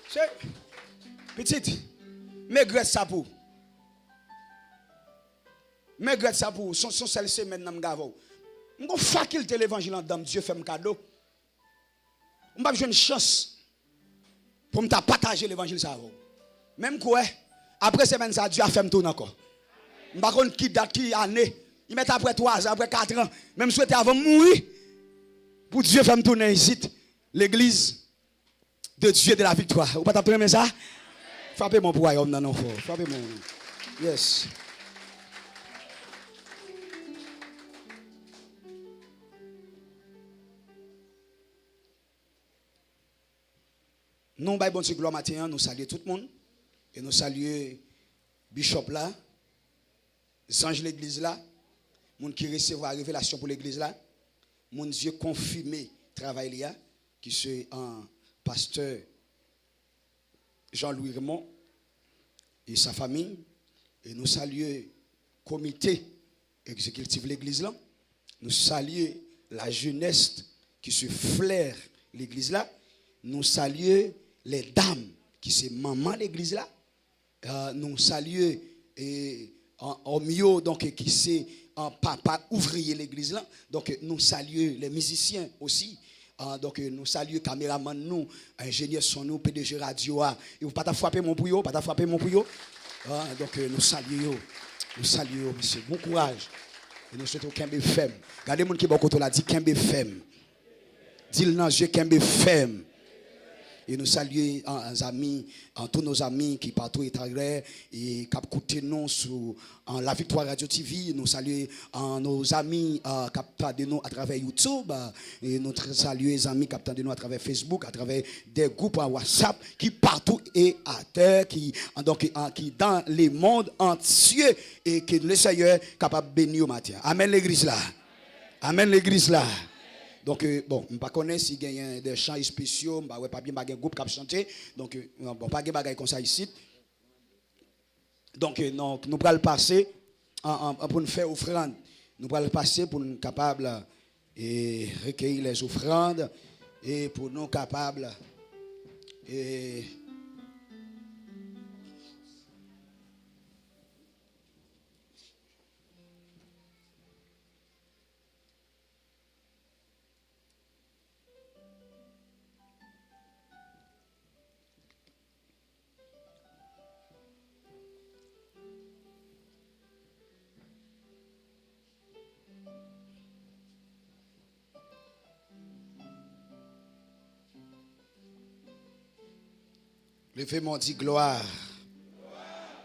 C'est petite. Mais grette ça pour. Mais grette ça pour son seule semaine dans m'gavo. M'gon faculté l'évangile en dame Dieu fait un cadeau. On pas une chance pour me partager l'évangile ça. Même quoi après semaine ça Dieu a fait me tourner encore. On pas connait qui date qui année. Il met après 3 ans, après 4 ans, même souhaiter avant de mourir pour Dieu faire me tourner ici l'église de Dieu de la victoire. Vous pas t'apprendre ça? Frappez mon royaume dans nos forts. Frappez mon. Yes. Nous, bon Dieu, gloire matin, nous saluons tout le monde. Et nous saluons Bishop là, les anges de l'église là, les gens qui reçoivent la révélation pour l'église là, mon Dieu confirmé travail là, qui c'est un pasteur Jean-Louis Raymond et sa famille. Et nous saluons le comité exécutif de l'église là. Nous saluons la jeunesse qui se flairent l'église là. Nous saluons les dames qui sont maman l'église là. Nous saluons en mieux donc qui c'est un papa ouvrier l'église là. Donc nous saluons les musiciens aussi. Donc nous saluons caméraman nous, ingénieur son nous, PDG radio. Et vous pas ta frapper mon pouillot, pas ta frapper mon pouillot. Donc nous saluons monsieur, bon courage. Et nous souhaitons Kembe Femme. Regardez mon qui bon côté là dit Kembe Femme. Dis-le dans Dieu Kembe Femme. Et nous saluons tous nos amis qui partout et qui écoutent nous sur la Victoire Radio TV. Nous saluons nos amis qui captent nous à travers YouTube. Et nous saluons les amis qui captent nous à travers Facebook, à travers des groupes WhatsApp qui partout et à terre, qui dans les mondes entiers et que le Seigneur est capable de bénir au matin. Amen l'église là. Amen l'église là. Donc, bon, je ne connais pas s'il y a des chants spéciaux, je ne sais pas bien un groupe qui a chanté. Donc, bon, pas de bagaille comme ça ici. Donc, nous allons passer pour nous faire offrande. Nous allons passer pour nous capables de recueillir les offrandes et pour nous capables de. Levez mon dit gloire.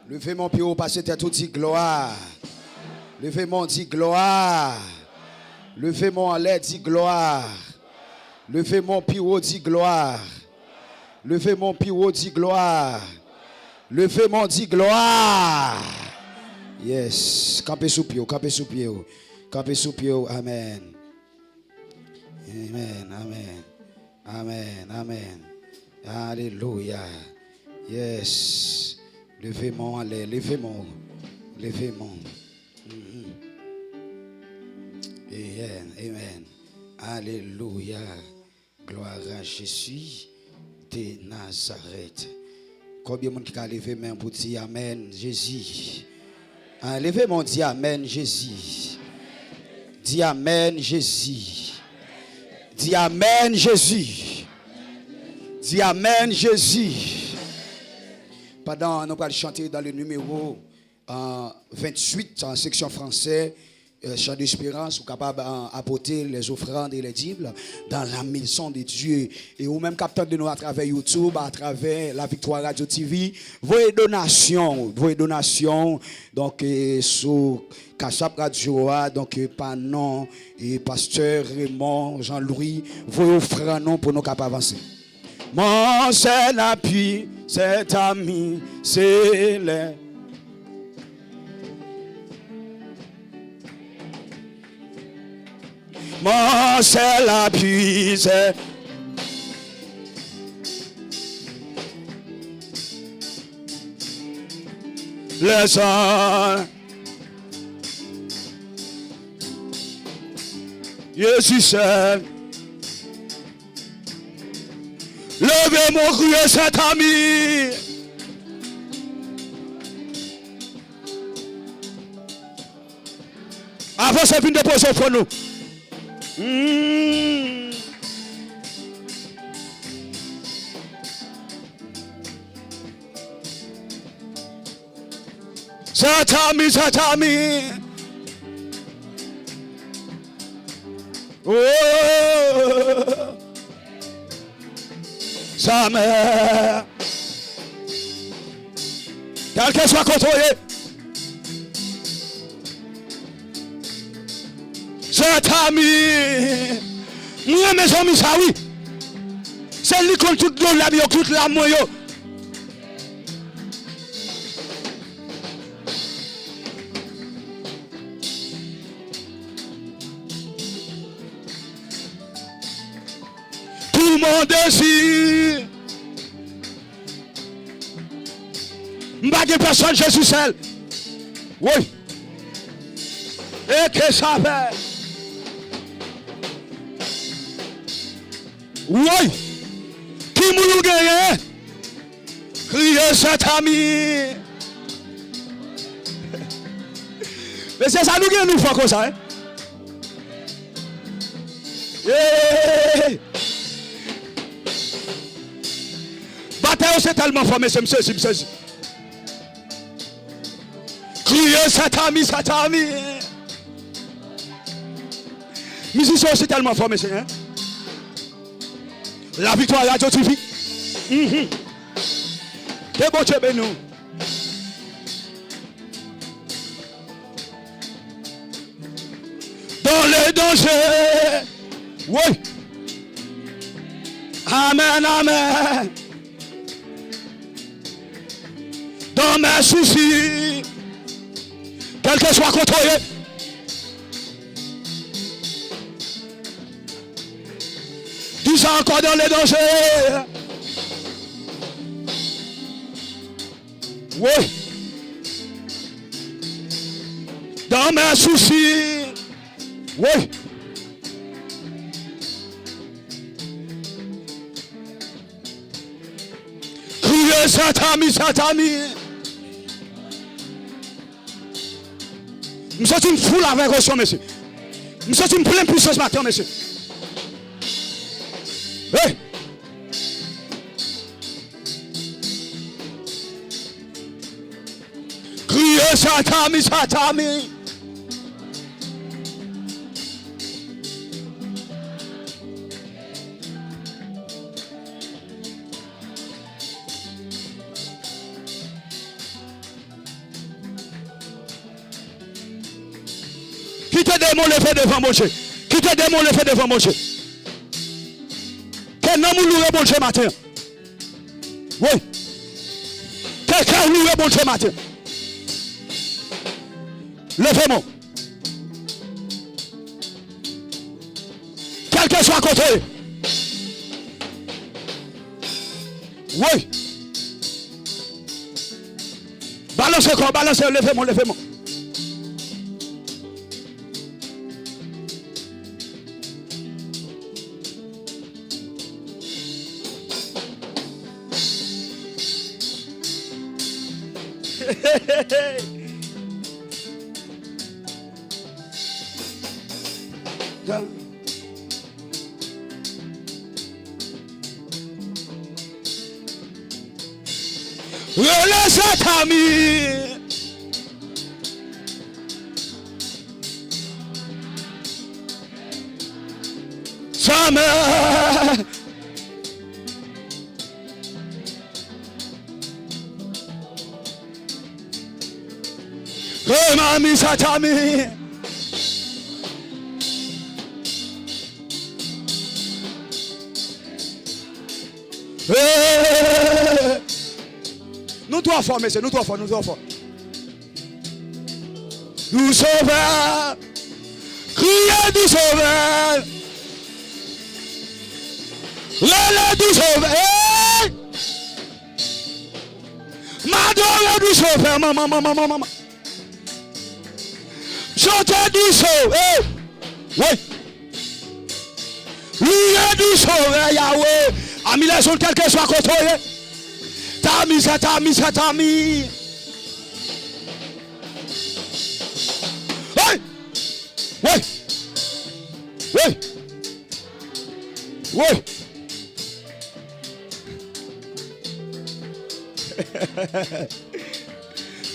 Levez mon pied au passé tête tout dit gloire. Levez mon dit gloire. Levez mon en l'air dit gloire. Levez mon pied au dit gloire. Levez mon pied au dit gloire. Levez mon dit gloire. Yes. Campez sous pied, campez sous pied. Campez sous pied. Amen. Amen. Amen. Amen. Amen. Alléluia. Yes. Levez-moi, allez, levez-moi. Levez-moi. Amen. Amen. Alléluia. Gloire à Jésus de Nazareth. Combien de monde qui a levé main pour dire Amen, Jésus? Levez mon dit Amen, Jésus. Dis Amen, Jésus. Dis Amen, Jésus. Dis Amen, Jésus. Pendant, nous allons chanter dans le numéro 28 en section français, chant d'espérance, ou capable d'apporter les offrandes et les dîmes dans la maison de Dieu. Et ou même capteur de nous à travers YouTube, à travers la Victoire Radio TV, vos donations, donc sur Kachap Radio, donc par nom, et pasteur Raymond, Jean-Louis, vos offrandes pour nous capables avancer. Mon seul appui, cet ami, c'est le. Mon seul appui, c'est. Le sang. Jésus seul. Levez mon cru, cet ami. Avant, c'est une déposition pour nous. Cet ami. Oh. Sa mère. Quel qu'elle soit contrôlé. Cet ami. Moi, mes amis, ça oui. C'est lui qui tout l'eau, la bio, toute la moyo. Tout mon désir. M'bagé personne, Jésus seul. Oui. Et que ça fait. Oui. Qui m'a gagné? Criez cet ami. Mais c'est ça nous gagnons nous fois comme ça. Hein? Yeah. Bataille c'est tellement fort, mais c'est me criez cet ami, cet ami. Musicien c'est tellement fort, monsieur. Hein? La victoire radio TV. Que bon Dieu béni nous. Dans les dangers. Oui. Amen, amen. Dans mes soucis, quel que soit côté, dis ça encore dans les dangers. Oui. Dans mes soucis. Oui. Criez cet ami, cet ami. Nous sommes une foule avec vous, monsieur. Nous sommes une pleine puissance ce matin, monsieur. Hey. Criez cet ami, cet ami. Qui te démon le fait devant mon Dieu? Qui te démon le fait devant mon Dieu? Quel homme nous est bon Dieu matin? Oui. Quelqu'un nous est bon Dieu matin? Levez-moi. Quel que soit à côté. Oui. Balancez quoi, balancez, levez-moi, levez-moi. Relais cet ami. Jamais. Ami, cet ami. Nous trois forts, messieurs, nous trois forts, nous trois forts. Nous sauveur, criez du sauveur. L'élève du sauveur. Madame du sauveur, maman. Chantez du sauveur. Oui. Lui du sauveur, Yahweh. Ami les autres, quel que soit côté. Tami, cet ami, cet ami. Oui. Oui. Oui. Oui.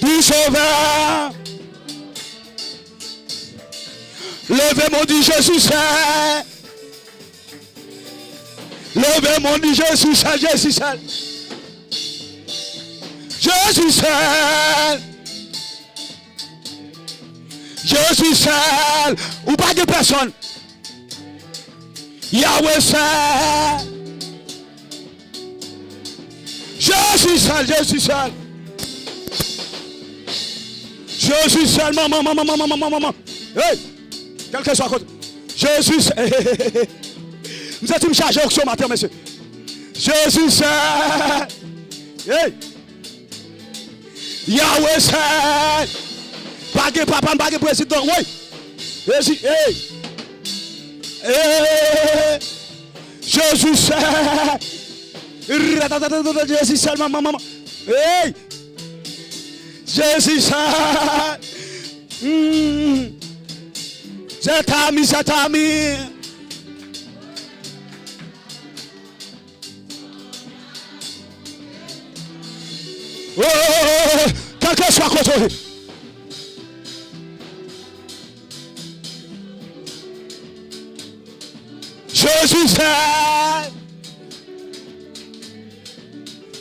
Du sauveur. Levez mon Dieu, Jésus seul. Levez mon Dieu, Jésus seul, Jésus seul. Jésus seul. Jésus seul. Ou pas de personne. Yahweh seul. Jésus seul, Jésus seul. Jésus seul, maman. Hey! Quel que soit côté. Jésus seul. Vous êtes me charger ce matin, monsieur. Jésus seul. Hey! Yahweh seul. Pas de papa, pas de président. Oui. Jésus. Hey! Hey! Jésus seul. Jésus seul, maman. Hey! Jésus seul. Cet ami. Oh, quelqu'un soit contrôlé. Jésus seul.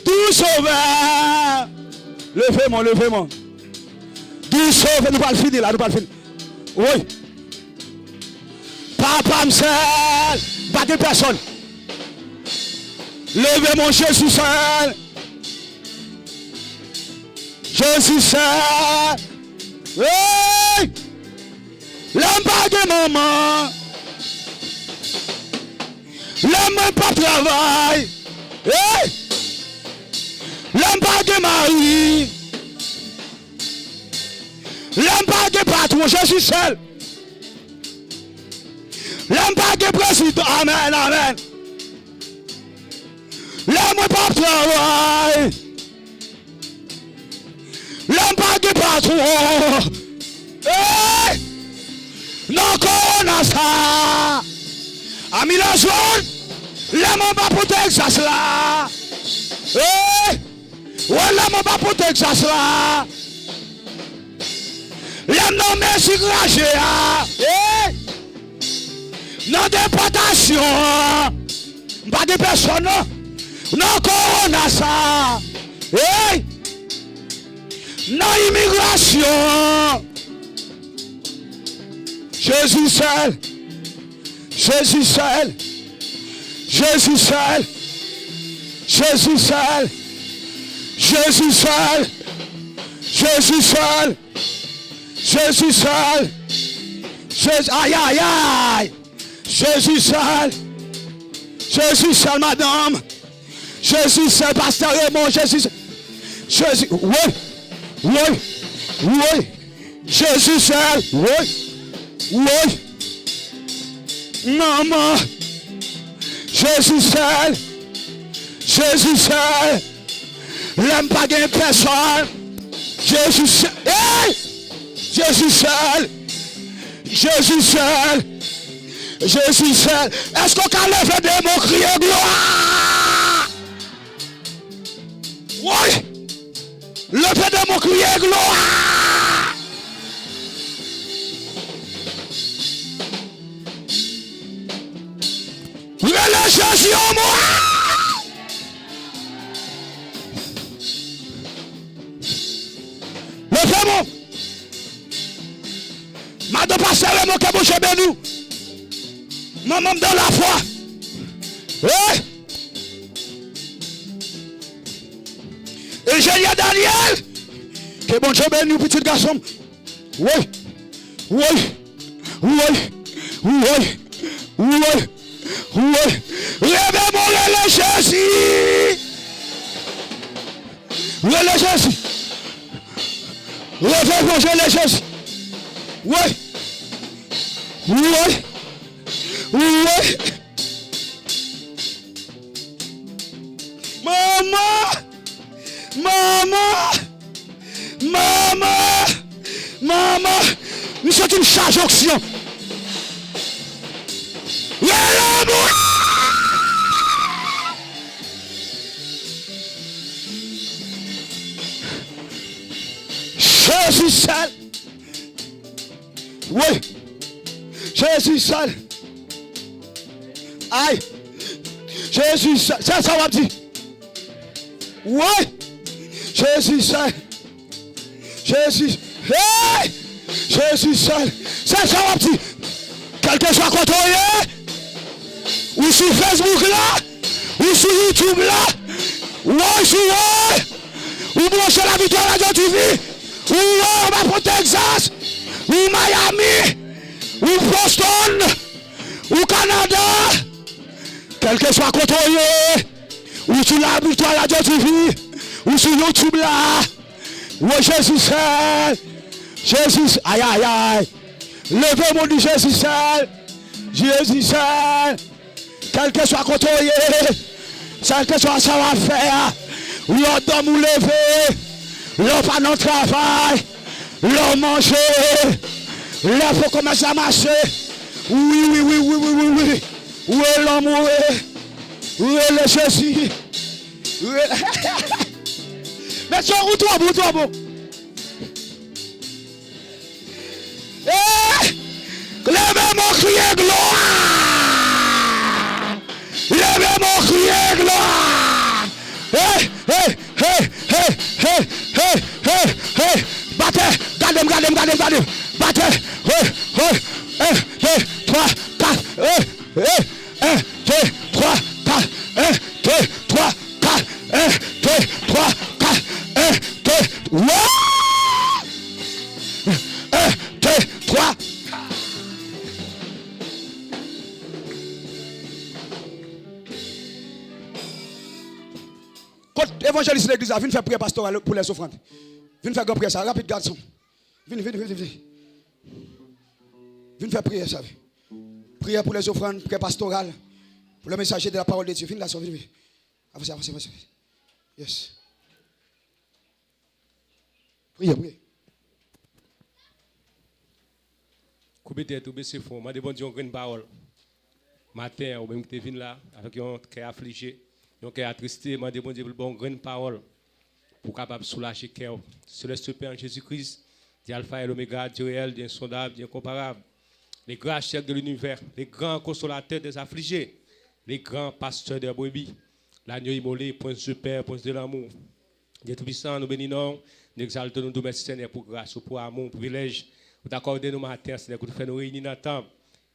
Tout sauveur. Levez-moi. Tout sauveur. Nous pas le finir là, Oui. Papa me seul. Pas de personne. Levez mon Jésus seul. Jésus seul. Hey! L'homme pas de maman. L'homme pas de travail. Hey! L'homme pas de mari. L'homme pas de patron. Jésus seul. L'homme pas de président. Amen. L'homme pas de travail. L'homme pas de patron. Hey! Non, qu'on a ça. Ami la zone. L'homme pas pour Texas là. Hey! Ouais, l'homme pas pour Texas là. L'homme non merci grâce. Hey! Non déportation. Pas de personne. Non, qu'on a ça. Hey! Non immigration. Jésus seul. Jésus seul. Jésus seul. Jésus seul. Jésus seul. Jésus seul. Jésus seul. Jésus. Aïe aïe aïe. Jésus seul. Jésus seul, madame. Jésus seul, pasteur Raymond. Jésus seul. Jésus. Oui. Oui. Jésus seul. Oui. Maman. Jésus seul. Jésus seul. L'homme pas de personne. Jésus seul. Hey! Jésus seul. Jésus seul. Jésus seul. Est-ce qu'on peut lever des mots crier gloire? Oui. Levez des mots crier gloire. Relâchez sur moi. Levez-moi. Madame pasteur et mon cabouche bénou. Maman dans la foi. Hey! Ingénieur Daniel. Que bon Dieu bénisse, petit garçon. Oui. Levez-moi le Jésus. Le Jésus. Levez-moi le Jésus. Oui. Maman, nous sommes une charge d'oxygène. Jésus seul. Oui. Jésus seul. Aïe. Jésus seul. Ça va dire. Oui. Jésus seul. Jésus. Hey! Jésus seul. Ça va dire. Quelqu'un soit contrôlé. Ou sur Facebook là. Ou sur YouTube là. Ou branchez la Victoire Radio TV. Ou on va pour Texas. Ou Miami. Ou Boston. Ou Canada. Quelqu'un soit contrôlé. Ou sur la Victoire Radio TV. Ou sur YouTube là. Ou Jésus seul. Jésus. Aïe aïe aïe. Levez mon Dieu Jésus seul. Jésus seul. Quel que soit côté, quel que soit ça va faire, l'on doit nous lever, l'on pas notre travail, l'on manger, l'on faut commencer à marcher. Oui. Où est l'homme? Où est le Jésus? Mais tu as toi bon. Levez mon crier gloire! Levez mon crier gloire! Battez! Gardez! Battez! 1, 2, 3, 4. 1, 2, 3, 4. 1, 2, 3, 4. 1, 2, 3, 4. 1, 2, 1, 2, 3. Quand évangéliste de l'église, viens faire prière pastorale pour les offrandes. Viens faire prière ça, rapide garçon. Viens. Viens faire prière ça. Prière pour les offrandes, prière pastorale, pour le messager de la parole de Dieu. Viens là, viens. Avancez. Yes. Priez. Coupez tête ou baissez fond. Moi, bon Dieu, on une parole. Matin, ou même que tu viens là, avec un cœur affligé, un cœur attristé, moi, bon Dieu, bon une parole pour capable soulager le cœur. C'est le Père Jésus-Christ, Dieu Alpha et l'Oméga, Dieu réel, Dieu insondable, Dieu incomparable. Les grands chefs de l'univers, les grands consolateurs des affligés, les grands pasteurs des brebis, l'agneau immolé, prince de paix, prince de l'amour. Dieu Tout-Puissant, nous bénissons, nous exaltons, nous remercions Seigneur pour grâce, pour amour, pour privilège, pour t'accorder nos matins, Seigneur, pour nous faire nous réunir dans le temple,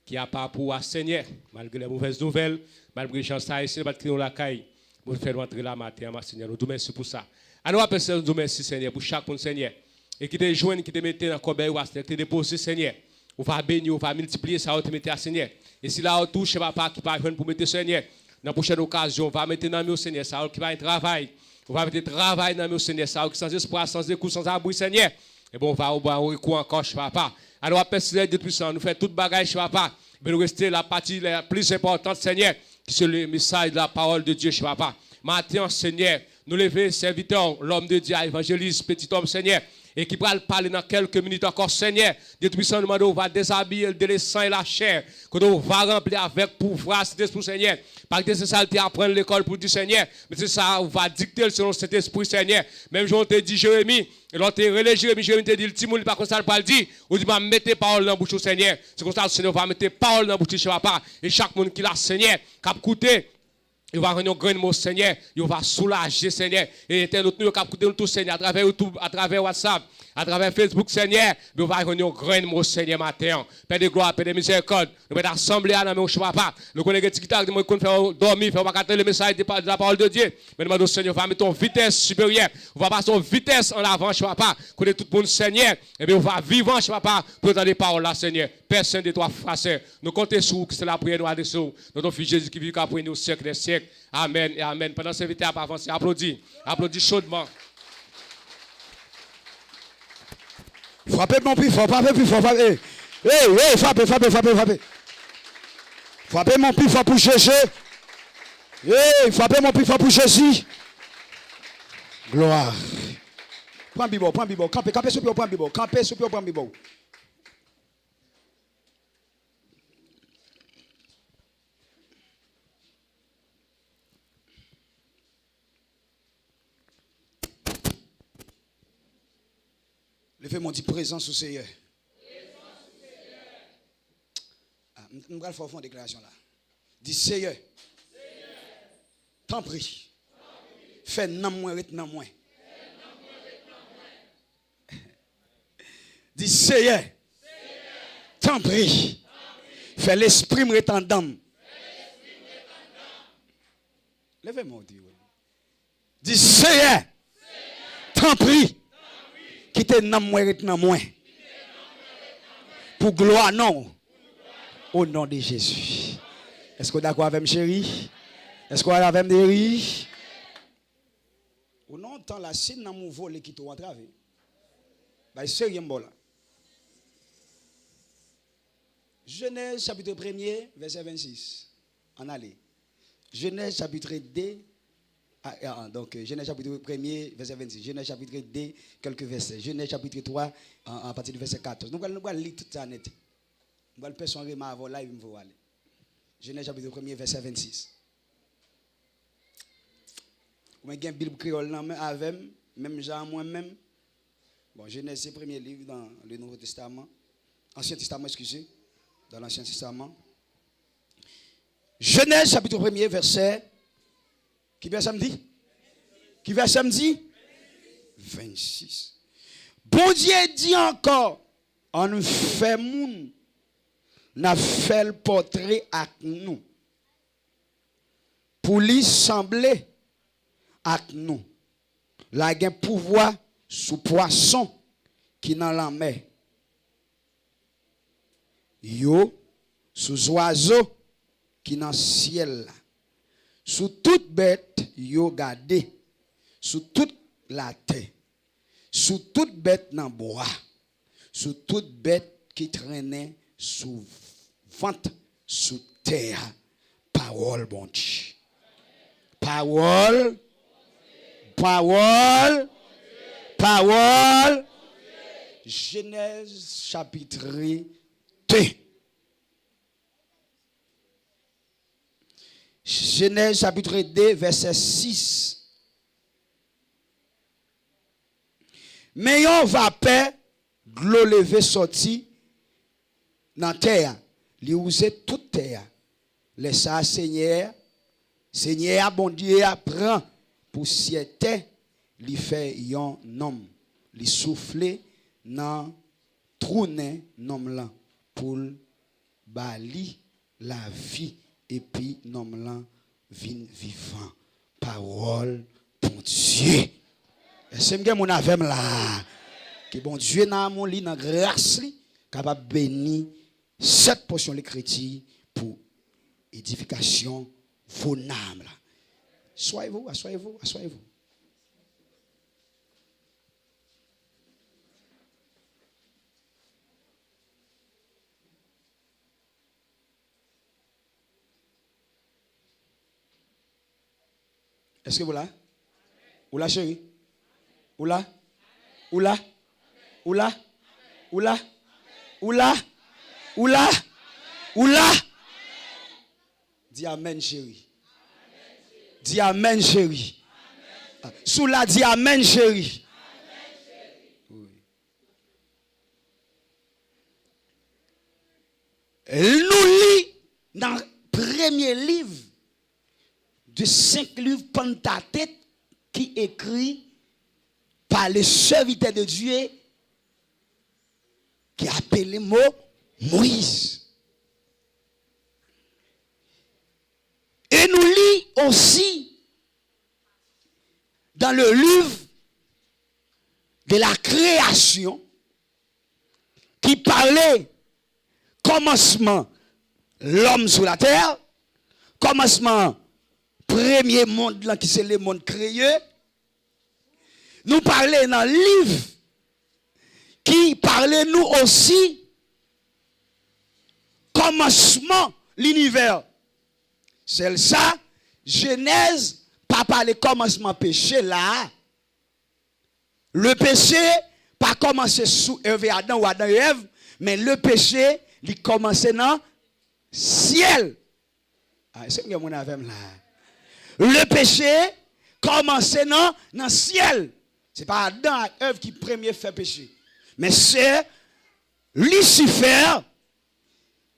qui a pas pour Seigneur, malgré les mauvaises nouvelles, malgré les gens Seigneur, parce que nous la caille, pour nous faire entrer là matin, Seigneur, nous remercions pour ça. Alors, après ça, nous remercions Seigneur, pour chaque monde, Seigneur, et qui te joigne, qui te mette dans le corbeil, qui te dépose, Seigneur. On va bénir, on va multiplier ça, on va mettre à Seigneur. Et si là, on touche, papa, qui va pour mettre Seigneur, dans la prochaine occasion, on va mettre dans le Seigneur, ça, qui va un travail. On va mettre travail dans le Seigneur, ça, qui sans espoir, sans écoute, sans abri, Seigneur. Et bon, on va au recours encore, papa. Alors, après, Seigneur, Dieu puissant, nous fait toute bagaille, papa. Mais nous rester la partie la plus importante, Seigneur, qui c'est le message de la parole de Dieu, papa. Maintenant, Seigneur, nous lever, serviteur, l'homme de Dieu, évangéliste, petit homme, Seigneur. Et qui va parler dans quelques minutes encore, Seigneur. Dieu Tout-Puissant, nous demandons, on va déshabiller le sang et la chair. Que nous va remplir avec pouvoir cet esprit, Seigneur. Parce que c'est ça qui apprend l'école pour dire, Seigneur. Mais c'est ça, on va dicter selon cet esprit, Seigneur. Même je te dit, Jérémie, et l'on te relève, Jérémie te dit, le petit monde, pas comme ça, pas le dire. On dit, mettez parole dans la bouche, Seigneur. C'est comme ça, le Seigneur va mettre parole dans la bouche, papa. Et chaque monde qui l'a, Seigneur, qui a écouté, il va rendre un grand mot, Seigneur. Il va soulager, Seigneur. Et éternel, nous avons écouté tout, Seigneur, à travers YouTube, à travers WhatsApp, à travers Facebook, Seigneur. Il va rendre un grand mot, Seigneur, matin. Père de gloire, Père de miséricorde. Nous allons assembler à la main, papa. Nous connaissons les TikTok, nous allons faire dormir, faire pas le message de la parole de Dieu. Mais nous demandons, Seigneur, va mettre en vitesse supérieure. On va passer en vitesse en avant, papa. Connaît tout le monde, Seigneur. Et bien, on va vivre, papa, pour entendre les paroles là, Seigneur. Père Saint de toi, frère, nous comptons sur vous, que c'est la prière nous adressons. Notre fils Jésus qui vit après nous au siècle des siècles. Amen et amen. Pendant ce invité à avancer, applaudis chaudement. Frappez mon plus fort, frappez. Frappez. Frappez mon plus fort pour Jésus. Frappez mon plus fort pour Jésus. Gloire. Prends Bibo. Campez sur le prends Bibo. Campez sur le prends Bibo. Levez-moi dit présence au Seigneur. Je vais faire une déclaration là. Dis Seigneur. T'en prie. Fais non moins, retenant moins. Dis Seigneur. T'en prie. Fais l'esprit me retendant. Levez-moi dit. Dis Seigneur. T'en prie. Quittez non moins, retenant moins. Pour gloire, non. Au nom de Jésus. Est-ce que vous êtes d'accord avec moi, chérie? Est-ce que vous êtes avec moi, chérie? Au nom de la signe dans mon vol qui te entravé. Bah, c'est rien bon là. Genèse chapitre 1er, verset 26. En allez. Genèse chapitre 2. Donc, Genèse chapitre 1er, verset 26. Genèse chapitre 2, quelques versets. Genèse chapitre 3, à partir du verset 14. Nous allons lire tout ça net. Nous allons faire son remarque avant là, il faut aller. Genèse chapitre 1er, verset 26. Vous avez une Bible créole avec même Jean, moi-même. Bon, Genèse, c'est le premier livre dans le Nouveau Testament. Ancien Testament, excusez. Dans l'Ancien Testament. Genèse, chapitre 1er, verset. Qui verset me dit? Qui verset me dit? 26. Bon Dieu dit encore, on fait moun, n'a fait le portrait avec nous. Pour lui sembler avec nous. La gen pouvoir sous poisson qui dans la mer. Yo sous oiseau qui dans ciel là. Sous toute bête yo gardé. Sous toute la terre. Sous toute bête dans bois. Sous toute bête qui traînait sous vente sous terre. Parole bon Dieu. Parole. Parole. Parole. Genèse chapitre 2. Genèse chapitre 2, verset 6. Mais yon vapeur, l'eau levée sorti dans la terre. Li ouse toute terre. Laisse ça, Seigneur. Seigneur, bon Dieu, prend pour siéter, li fait yon homme. Li souffle dans trône nom là pour bali la vie et puis nom là vin vivant. Parole bon Dieu. Est-ce que mon avem là que bon Dieu dans mon lit dans grâce li capable bénir cette portion l'écriture pour édification vos âmes là. Soyez-vous, asseyez-vous, asseyez-vous. Est-ce que vous là? Ou là, chérie? Ou là? Ou là? Ou là? Ou là? Ou là? Ou là? Ou là? Dis amen, chérie. Dis amen, chérie. Sous la dis amen, chérie. Oui. Nous lit dans le premier livre de 5 livres Pentateuque qui écrit par le serviteur de Dieu qui appelé Moïse. Et nous lit aussi dans le livre de la création qui parlait commencement l'homme sur la terre, commencement premier monde là qui c'est le monde créé. Nous parlons dans le livre qui parlait nous aussi commencement l'univers. C'est ça, Genèse, pas parler commencement péché là. Le péché, pas commencé sous Ève et Adam ou Adam et Ève, mais le péché, il commençait dans le ciel. Ah, c'est que mon avem là. Le péché commençait dans le ciel. Ce n'est pas Adam et Ève qui premier fait péché. Mais c'est Lucifer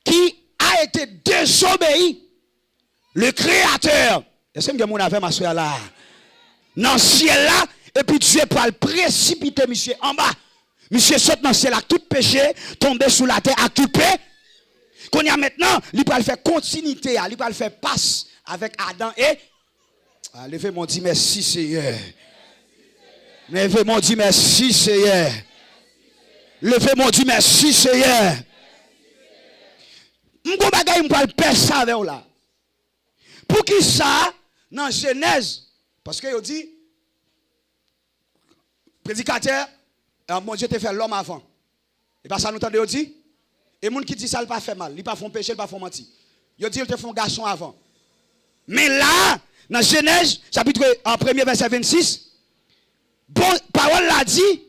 qui a été désobéi. Le créateur. Est-ce que mon avem à là? Dans le ciel là, et puis Dieu peut le précipiter, monsieur, en bas. Monsieur saute dans le ciel là, tout péché, tomber sous la terre, occupé. Qu'on y a maintenant, il peut le faire continuité, il peut le faire passe avec Adam et. Levez-moi, dit merci, Seigneur. Levez-moi, dit merci, Seigneur. Levez-moi, dit merci, Seigneur. M'gon bagay m'pa le faire ça avec là. Pour qui ça, dans Genèse, parce que il dit, prédicateur, mon Dieu te fait l'homme avant. Et pas ça nous entendons dit. Et les gens qui disent ça, ils ne pas fait mal, ils ne pas font péché, ils ne pas font mentir. Ils disent qu'ils te font garçon avant. Mais là, dans Genèse, chapitre en premier verset 26, bon, parole l'a dit,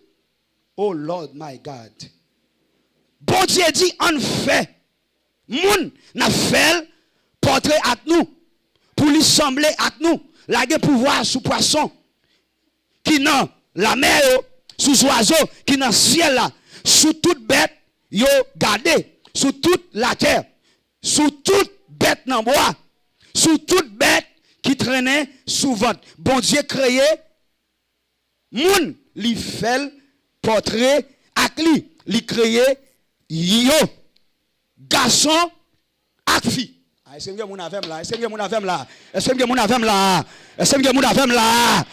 oh Lord my God. Bon Dieu dit, en fait, moun n'a fait portrait à nous, pour lui sembler à nous, la pouvoir sous poisson, qui dans la mer, sous oiseau, qui dans le ciel là, sous toute bête, yo gardé, sous toute la terre, sous toute bête dans bois, sous toute bête qui traînait sous ventre. Bon Dieu créé, moun li fait portrait ak li créé yo garçon ak fille. Est-ce que moun avem là? Est-ce que moun avem là? Est-ce que moun avem là? Est-ce que moun avem là?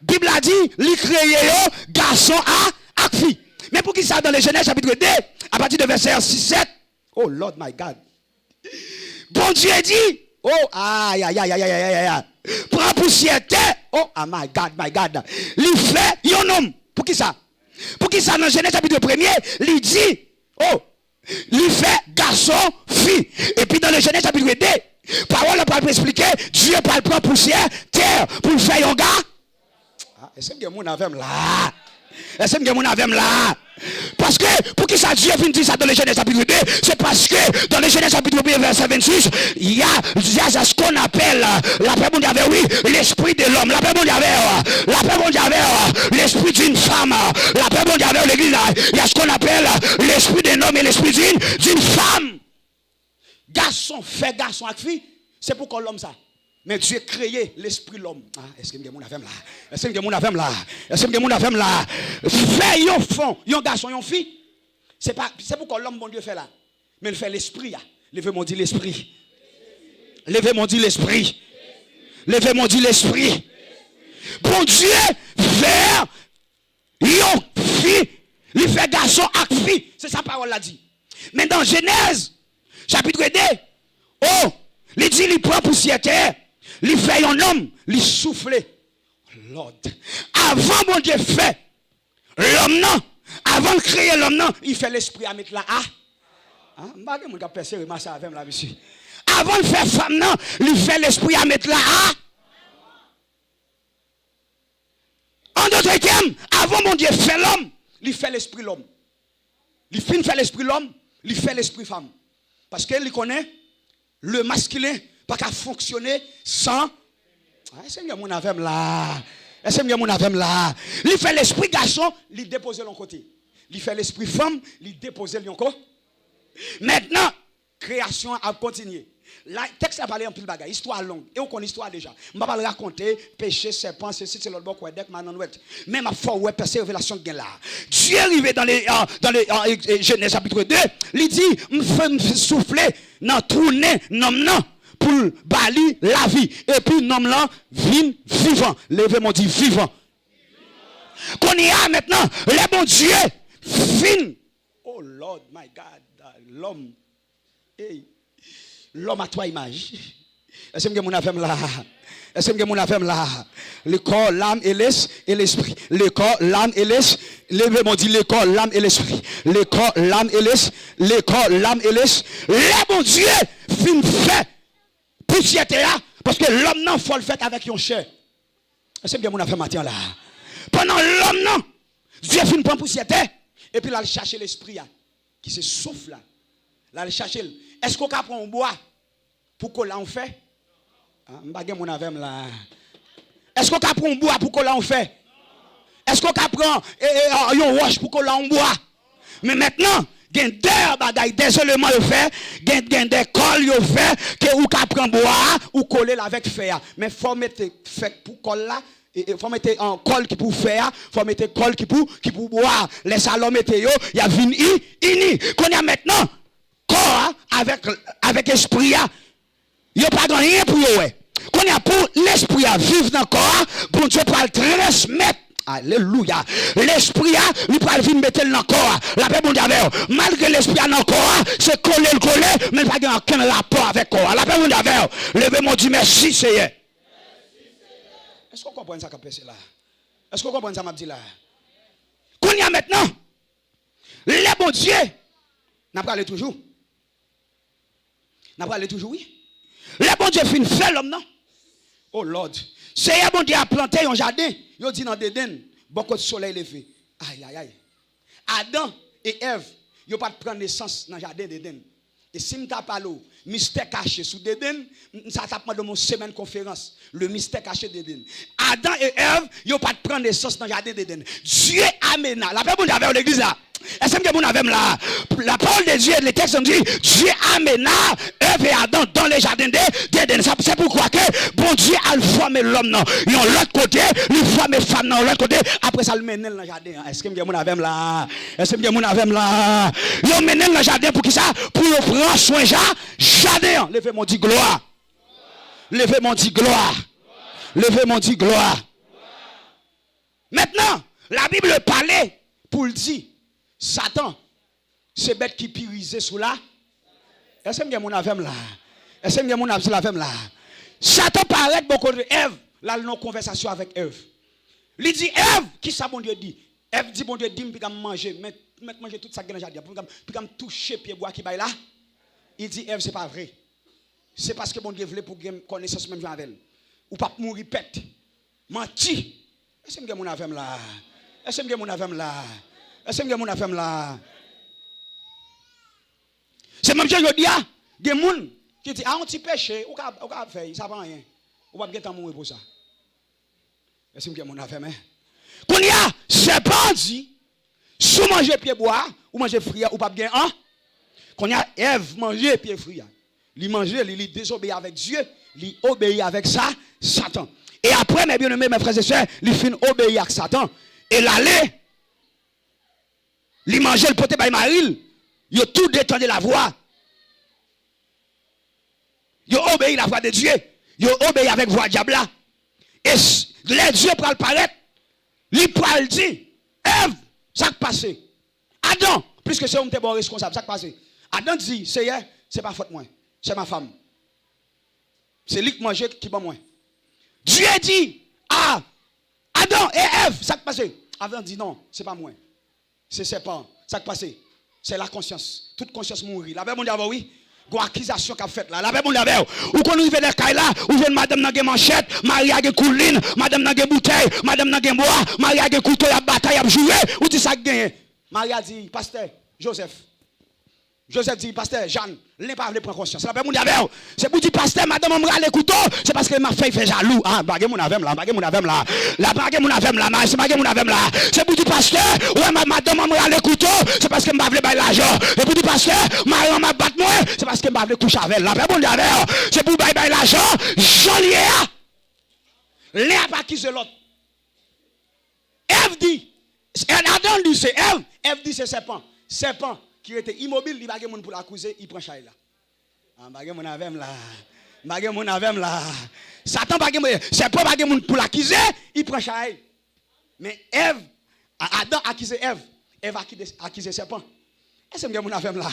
Bible a dit, li créé yo garçon ak fille. Mais pour qui ça dans les Genèse chapitre 2, à partir de verset 6-7, oh Lord my God. Bon Dieu dit, oh aïe aïe aïe aïe aïe aïe. Prends poussière terre, oh my God. Li fait yon homme. Pour qui ça? Pour qui ça dans Genèse chapitre 1er, li dit, oh, li fait garçon, fille. Et puis dans le Genèse chapitre 2, parole pour expliquer, Dieu parle prendre poussière terre pour faire yon gars. Est-ce que mon avem là? Est-ce que mon avem là? Parce que, pour qui ça Dieu vient dire ça dans le Genèse chapitre 2, c'est parce que dans le Genèse chapitre 1 verset 26, il y a ce qu'on appelle, la paix mondiale, oui, l'esprit de l'homme, la paix mondiale, l'esprit d'une femme, la paix mondiale, l'église, il y a ce qu'on appelle l'esprit d'un homme et l'esprit d'une femme. Garçon fait garçon avec fille, c'est pourquoi l'homme ça. Mais Dieu a créé l'esprit de l'homme. Est-ce que mon avem là? Est-ce que mon avem là? Est-ce que mon avem là? Fait yon fond, yon garçon, yon fille. C'est pourquoi l'homme, bon Dieu, fait là. Mais il fait l'esprit. Levez-moi dit l'esprit. Levez-moi dit l'esprit. Levez-moi dit l'esprit. Bon Dieu, faire yon fille. Il fait garçon avec fille. C'est sa parole l'a dit. Mais dans Genèse, chapitre 2, oh, il dit, il prend poussière terre. Il fait un homme, il souffle. Lord. Avant mon Dieu fait l'homme non. Avant de créer l'homme non, il fait l'esprit à mettre là. Avant de faire femme non, il fait l'esprit à mettre là. En d'autres termes, avant mon Dieu fait l'homme, il fait l'esprit l'homme. Il finit fait l'esprit l'homme, il fait l'esprit femme. Parce qu'il connaît le masculin pas qu'à fonctionner sans. Est-ce que mon avem là? Est-ce que mon avem là? Il fait l'esprit garçon, il dépose l'un côté. Il fait l'esprit femme, il dépose l'un côté. Maintenant, création a continué. Le texte a parlé en pile bagaille, histoire longue. Et on connaît l'histoire déjà. Je ne vais pas le raconter, péché, serpent, ceci, c'est l'autre bord, même à fort, ouais, percer révélation de là. Dieu est arrivé dans les Genèse chapitre 2, il dit, me fait souffler dans tourner, non, pour bali la vie. Et puis, nom là, vivant. Levez-moi dit vivant. Qu'on y a maintenant, le bon Dieu, fin. Oh Lord, my God, l'homme. Hey. L'homme a trois images. Est-ce que mon affaire là? Est-ce que mon affaire là? Le corps, l'âme et l'esprit. Le corps, l'âme et l'esprit. Levez-moi dit le corps, l'âme et l'esprit. Le corps, l'âme et l'esprit. Le corps, l'âme et l'esprit. Le bon Dieu, fin fait. Poussière là, parce que l'homme non faut le faire avec yon chair. Est-ce que mon affaire matin là? Pendant l'homme non, Dieu fin prend poussière et puis là il chercher l'esprit qui se souffle là. Là il chercher. Est-ce qu'on prend un bois pour qu'on l'en fait? M'bagay mon affaire là. Est-ce qu'on prend un bois pour qu'on l'en fait? Est-ce qu'on prend un roche pour qu'on l'en bois? Mais maintenant gen des bagaille des éléments yo fait gen des cols yo fait que ou ka prend bois ou coller avec fer mais faut mettre fait pour colle là et faut mettre en colle qui pour faire faut mettre colle qui pour bois les salons mettre yo y a vinn ini qu'on y a maintenant corps avec esprit yo pas rien pour yo ouais qu'on y a pour l'esprit à vivre dans corps bon Dieu pas le transmettre. Alléluia. L'esprit lui pas venir mettre dans corps. La paix bon Dieu malgré l'esprit dans le corps, c'est coller mais pas aucun rapport avec corps. La paix bon Dieu. Levez-moi du merci Seigneur. Est-ce qu'on comprend ça qu'a passé là? Est-ce qu'on comprend ça m'a dit là? Qu'on y a maintenant le bon Dieu n'a pas parlé toujours. N'a pas parlé toujours oui. Le bon Dieu fin fait l'homme non. Oh Lord. Seigneur bon Dieu a planté un jardin. Il dit dans Déden, beaucoup de soleil levé. Aïe, aïe, aïe. Adam et Ève, ils n'ont pas de prendre naissance dans le jardin d'Éden. Et si je parle, mystère caché sous d'Éden, ça t'a demandé mon semaine conférence, le mystère caché d'Éden. Adam et Ève, ils n'ont pas de prendre naissance dans le jardin d'Éden. Dieu amena. La paix bon Dieu avec l'église là. Est-ce que vous avez là? La parole de Dieu, les textes ont dit, Dieu amena Ève et Adam dans les jardins d'Éden. C'est pourquoi que bon Dieu a formé l'homme dans l'autre côté, il formé femme dans l'autre côté. Après ça, il mène dans le jardin. Est-ce que vous avez là? Est-ce que vous avez là? Il mène dans le jardin pour qui ça? Pour prendre soin jardin. Levez mon dit gloire. Levez mon dit gloire. Levez mon dit gloire. Maintenant, la Bible parlait pour le dire. Satan, c'est bête qui pyrisait sous là. Est-ce que vous avez là? Est-ce que vous avez là? Satan paraît beaucoup de Ève. Là, nous avons conversation avec Ève. Il dit Ève, qui ça bon Dieu dit? Ève dit bon Dieu dit, puis manger, mettre manger tout ça dans le jardin, puis toucher pied bois qui baille là. Il dit Ève, c'est pas vrai. C'est parce que bon Dieu voulait pour connaissance même avec elle. Ou pas mourir pète. Menti. Est-ce que vous avez là? Est-ce que vous avez là? Est-ce que vous avez là? C'est même chose je dis, il y a des gens qui disent, ah, on t'y péché, ou qu'à faire, ça va rien. Ou pas bien mourir pour ça. Est-ce que vous avez là? Quand il y a, serpent dit, sous manger pied bois, ou manger fruit, ou pas bien, hein? Quand il y a Ève manger pied fruit, il manger, il désobéit avec Dieu, il obéit avec ça, Satan. Et après, mes bien-aimés, mes frères et sœurs, il finit obéir avec Satan. Et l'aller, il mangeait le poté by Maril, il a tout détendu la voix. Il a obéi la voix de Dieu. Il a obéi avec voix diable. Et les dieux pour le paraître, il peut le dire, Ève, ça qui passe. Adam, puisque c'est un bon responsable, ça qui passe. Adam dit, c'est pas faute moi, c'est ma femme. C'est lui qui mange qui bat moi. Dieu dit, ah, Adam et Ève, ça qui passe. Adam dit non, c'est pas moi. C'est serpent. Ça qui passe, c'est la conscience. Toute conscience mourit. La Bible dit oui. Une accusation qu'a fait là. La Bible dit ou qu'on arrive dans caille là, ou vient madame n'a pas manchette, Maria a couline, madame n'a pas bouteille, madame n'a pas bois, Maria a couteau, la bataille a joué, ou dit ça gagné. Maria dit pasteur Joseph dit, pasteur Jeanne, n'est pas prendre conscience. La Bible dit c'est pour dire pasteur, madame m'a les couteaux, c'est parce que ma fille fait jaloux. Ah, bague mon avem là, bague mon avem là. La bague mon avem là, c'est bague mon avem là. C'est pour dire pasteur, ouais madame m'a les couteaux, c'est parce que m'a veut bailler l'argent. C'est pour dire pasteur, maman m'a battre moi, c'est parce que m'a veut coucher avec. La Bible dit c'est pour bailler l'argent, jolier. L'un a pas accusé l'autre. Ève dit, Adam dit c'est Ève, Ève dit c'est serpent. Serpent qui était immobile, il va gagner pour l'accuser, il prend chaille là. Ah, bagay mon avem là. Bagay mon avem là. Satan bagay c'est pas bagay pour l'accuser, il prend chaille. Mais Ève, Adam accuse Ève, Ève accuse serpent. Est-ce que mon avem là?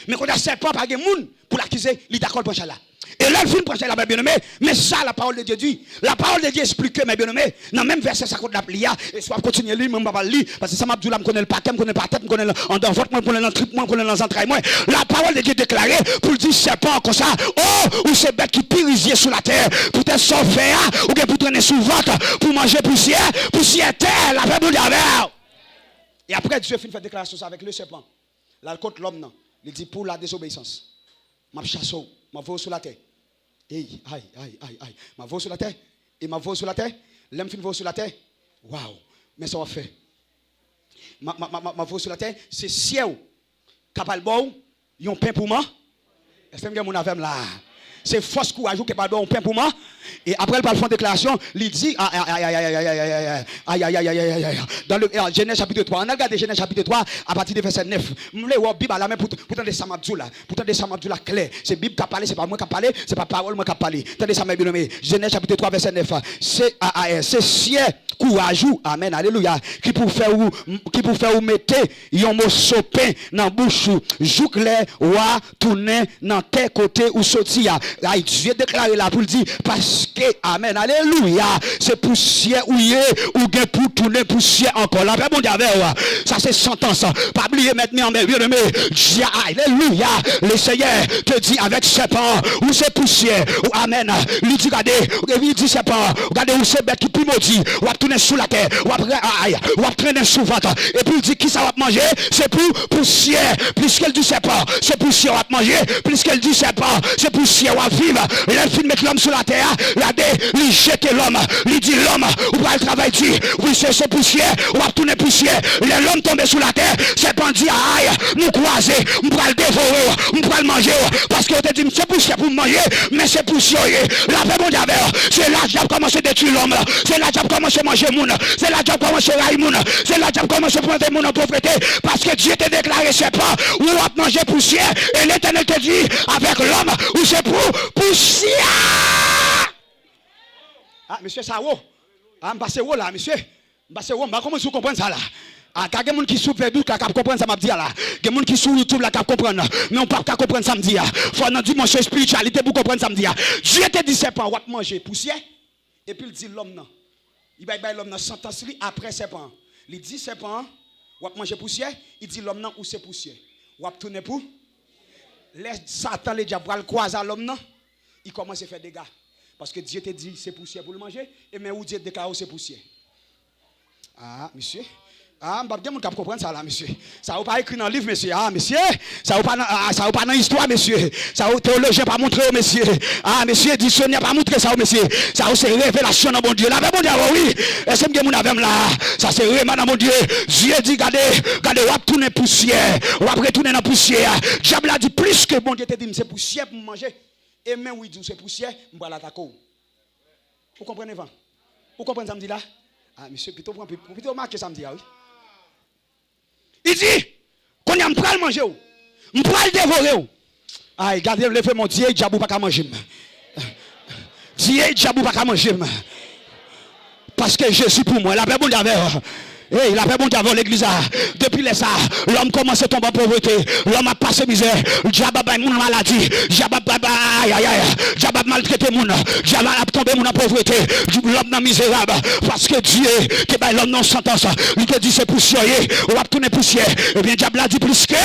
Mais quand il y a serpent bagay moun pour l'accuser, il d'accord pour chaille là. Et là, le film prochain, la bien-aimée, mais ça, la parole de Dieu dit. La parole de Dieu explique que, mes bien-aimés, dans le même verset, ça compte la plia, et soit continuer à lire, même pas lire, parce que ça m'a dit, là, je connais le paquet, je connais pas la tête, je connais en d'envoi, je connais le trip, je connais les entrailles, moi. La parole de Dieu déclarée, pour dire serpent comme ça, oh, ou c'est bête qui pyrisier sur la terre, pour te sauver, ou bien pour traîner sous ventre, pour manger poussière terre, la Bible dit. Et après, Dieu fait déclaration avec le serpent. Là, contre l'homme, non. Il dit, pour la désobéissance, ma chasse, ma voix sur la terre. Aïe. Ma voix sur la terre. Et ma voix sur la terre. L'homme fin voix sur la terre. Waouh. Mais ça va faire. Ma voix sur la terre, c'est ciel. Capal bon, yon pain pour moi. Est-ce que mon avem là? C'est force courage qui parle bon pain pour moi. Et après elle parle fond déclaration, il dit dans le Genèse chapitre 3. On a regardé Genèse chapitre 3 à partir du verset 9. M'le wa Bible à la main pour tendre ça m'abdou là. Pour tendre ça m'abdou là clair. C'est Bible qui a parlé, c'est pas moi qui a parlé, c'est pas parole moi qui a parlé. Tendez ça mes bien-aimés. Genèse chapitre 3 verset 9. C'est ciel courage, amen, alléluia, qui pour faire ou mettre yon mot sopin dans bouche, jou clair ou tourner dans tes côtés ou sortir. Là, Dieu déclaré là pour dire, parce que, amen, alléluia, c'est poussière ou gain pour tourner poussière encore. La paix, bon Dieu, ça c'est sentence. Pas oublier maintenant, mais bien aimé, Dieu, alléluia, le Seigneur te dit avec serpent, ou c'est poussière, ou amen, lui dit, regardez, il dit serpent, regardez où c'est bête qui plus maudit, ou va tourner sous la terre, ou va traîner sous ventre, et puis il dit, qui ça va manger, c'est pour poussière, plus qu'elle dit serpent, c'est poussière, va manger, plus qu'elle dit serpent, c'est poussière, va vivre, il fait mettre l'homme sur la terre, regardez, il jette l'homme, il dit l'homme, ou va le travail dit, oui c'est poussière, ou va tourner poussière, l'homme tombe sous la terre, serpent dit, aïe, nous croiser, nous va le dévorer, nous va le manger, parce que te dit, c'est poussière pour manger, mais c'est poussière, la paix mon diable, c'est là que j'ai commencé à détruire l'homme, c'est là que j'ai commencé à manger moun, c'est là que j'ai commencé à railler moun, c'est là que j'ai commencé à prendre moun en pauvreté, parce que Dieu t'a déclaré serpent, ou va manger poussière, et l'Éternel te dit, avec l'homme, ou c'est pour poussière. Ah, monsieur Sao, ah, m'passe où là, monsieur? M'passe où? Comment vous comprenez ça là? Ah, il y a des gens qui sont perdus, qui comprennent ça, m'a dit là. Il y a des gens qui sont sur YouTube, qui comprennent. Mais on ne peut pas comprendre ça, me dit. Il faut une dimension spiritualité pour comprendre ça, me dit. Dieu te dit, c'est pas, on va manger poussière. Et puis il dit, l'homme, non. Il va l'homme, non, sentence après serpent. Il dit, serpent, on va manger poussière. Il dit, l'homme, non, où c'est poussière. On va tourner pour. Laisse Satan, le diable, le croiser à l'homme, non. Il commence à faire des dégâts. Parce que Dieu te dit, c'est poussière pour le manger. Et mais où Dieu déclare, c'est poussière. Ah, monsieur. Ah, je ne peux pas comprendre ça là, monsieur. Ça ne pas écrit dans le livre, monsieur. Ah, monsieur. Ça ne pas dans l'histoire, monsieur. Ça ne théologien pas montré, monsieur. Ah, monsieur, dictionnaire pas montré ça, monsieur. Ça c'est révélation dans mon Dieu. Là, mon Dieu, oui. Est-ce que vous avez là? Ça c'est révélation dans mon Dieu. Dieu dit, regardez, on va tourner poussière. On va retourner dans la poussière. Diable a dit plus que mon Dieu te dit, c'est poussière pour manger. Et même oui, dit, c'est poussière, je vais l'attaquer. Vous comprenez, Van? Vous comprenez ça me dit là? Ah, monsieur, plutôt marquer ça me dit, oui. Il dit, qu'on y a m'pral manger ou, m'pral dévorer ou. Ah, regardez, levez mon Dieu, diable pas qu'à manger. Dieu, diable pas qu'à manger. Parce que je suis pour moi, la paix bon Dieu. Hey, la paix bon Dieu l'église. Depuis les ça, l'homme commence à tomber en pauvreté. L'homme a passé misère. Diable a une maladie. Diable a maltraité moun. Diable a tombé en pauvreté. L'homme est misérable. Parce que Dieu, qui est l'homme non sentence. Il te dit c'est poussière. On va tourner poussière. Eh bien, diable a dit plus que.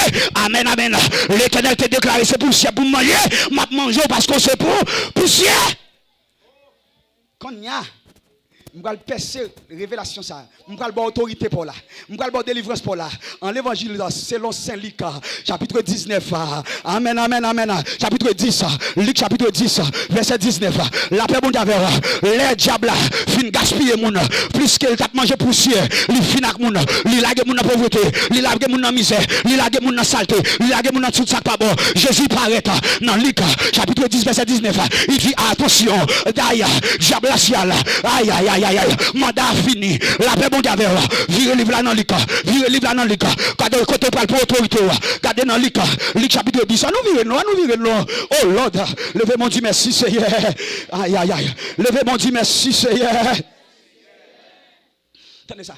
Amen, amen. L'Éternel te déclaré c'est poussière pour manger. M'a manger parce que c'est pour poussière. Quand il y a. Je vais percer révélation ça. Je vais avoir autorité pour là. Je vais avoir délivrance pour là. En l'évangile selon Saint Luc chapitre 19. Amen, amen, amen. Chapitre 10. Luc chapitre 10 verset 19. La paix bon Dieu. Les diables fin gaspiller moun plus qu'il t'a mangé poussière. Il fin avec moun. Il lague moun en pauvreté. Il lague moun en misère. Il lague moun en saleté. Il lague moun en tout ça pas bon. Jésus paraît dans Luc chapitre 10 verset 19. Il dit attention. D'ailleurs, diable la ciel. Aïe aïe aïe. Mandat fini. La paix bon Dieu. Vire livre là dans Luc. Vire livre là dans Luc. Quand côté parle pour autorité. Gardez dans Luc. Luc chapitre 10. Nous virons. Oh Lord. Levez mon Dieu merci Seigneur. Aïe aïe aïe. Levez mon Dieu merci Seigneur. Tenez ça.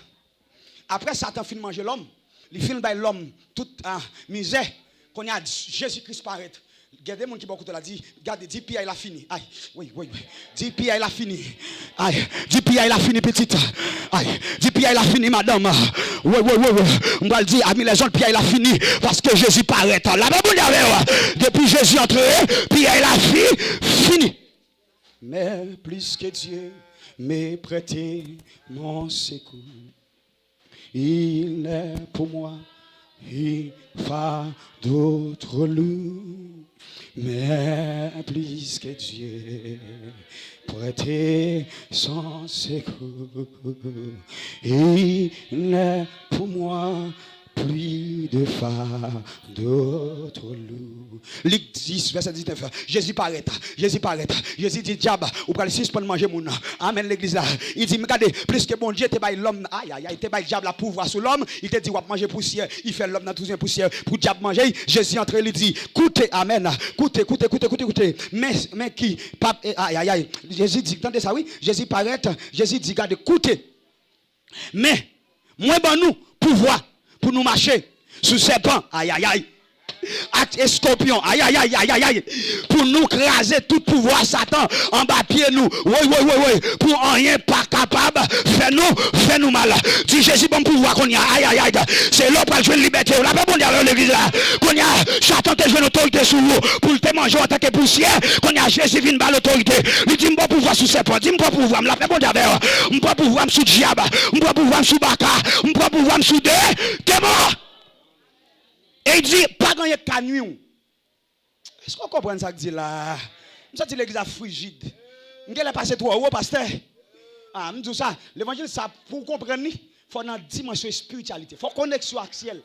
Après Satan fin manger l'homme. Il fin by l'homme toute misère. Quand il y a Jésus-Christ paraît. Regardez mon qui beaucoup l'a dit, regardez, 10 pieds il a fini. Aïe, oui. 10 pieds il a fini. Aïe, 10 pieds il a fini petite. Aïe, 10 pieds il a fini madame. Oui. On va le dire, ami les gens pieds il a fini parce que Jésus paraît. Là bas depuis Jésus entré, pieds il a fini. Mais plus que Dieu m'ait prêté mon secours. Il est pour moi, il va d'autres loups. Mais plus que Dieu prêter son secours, il est pour moi plus de phare d'autres loups. Luc 10, verset 19. Jésus paraît. Jésus dit, diable, ou prenez 6 pour manger mon. Amen, l'église là. Il dit, regardez, plus que bon Dieu, te baille l'homme. Aïe, te baille diable à pouvoir sur l'homme. Il te dit, on va manger poussière. Il fait l'homme dans toute une poussière. Pour diable manger, Jésus entre, il dit, écoutez, amen. Écoutez. Mais qui, aïe. Jésus dit, entendez ça, oui. Jésus paraît. Jésus dit, regardez, écoutez. Mais, moi, ben nous, pouvoir. Pour nous marcher sous serpent, aïe. avec escorpion. Aïe, aïe, aïe, aïe, aïe, aïe. Pour nous craser tout pouvoir Satan en bas pied nous. Oui. Pour rien pas capable, fais-nous mal. Dis Jésus, bon pouvoir qu'on y a. Aïe, aïe, aïe. C'est là pour jouer une liberté. On n'a pas bon dire dans l'église là. Qu'on y a, Satan te joue une autorité sur vous. Pour te manger en tant que poussière. Qu'on y a, Jésus vient par l'autorité. Il dit, bon pouvoir sous serpent. Dis, bon pouvoir. Je l'appelle bon dire. Je bon pouvoir sous diable. Je bon pouvoir sous baka. Je bon pouvoir sous deux. T'es mort. Et il dit, pas gagner qu'à nuit. Est-ce qu'on comprend ça que dit là? Je dis l'église frigide. Je vais passer 3 euros, pasteur. Ah, je dis ça. L'évangile, ça, pour comprendre, il faut dans la dimension spiritualité. Il faut connexion avec le ciel.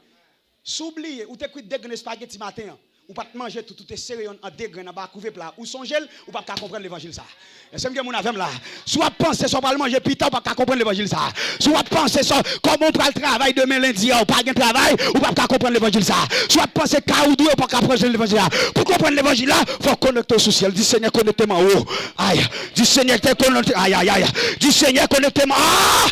S'oublier, ou t'écoutes des grains spaghetti matin, ou pas te manger tout tes céréales en des grains, en couver plat, ou son gel, ou pas comprendre l'évangile ça. Et c'est ce que mon avem là. Soit penser, soit pas manger pita, ou pas comprendre l'évangile ça. Soit penser, soit comment on prend le travail demain lundi, ou pas de travail, ou pas comprendre l'évangile ça. Soit penser caoudou, ou pas comprendre l'évangile là. Pour comprendre l'évangile là, il faut connecter au ciel. Dis Seigneur, connectez-moi en haut. Aïe. Dis Seigneur, connectez. Aïe, aïe, aïe. Dis Seigneur, connectez-moi. Ah!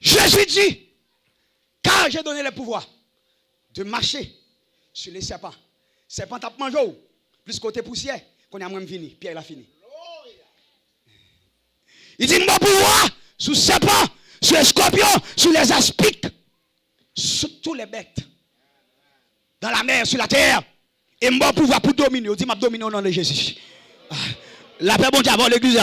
Jésus dit, car j'ai donné le pouvoir de marcher sur les serpents. Serpent tape mangé, plus côté poussière, qu'on a même fini. Pierre l'a fini. Il dit, mon pouvoir sur serpent, sur les scorpions, sur les aspics, sur tous les bêtes, dans la mer, sur la terre. Et mon pouvoir pour dominer. Il dit, m'a dominer au nom de Jésus. La paix bon Dieu avant l'église.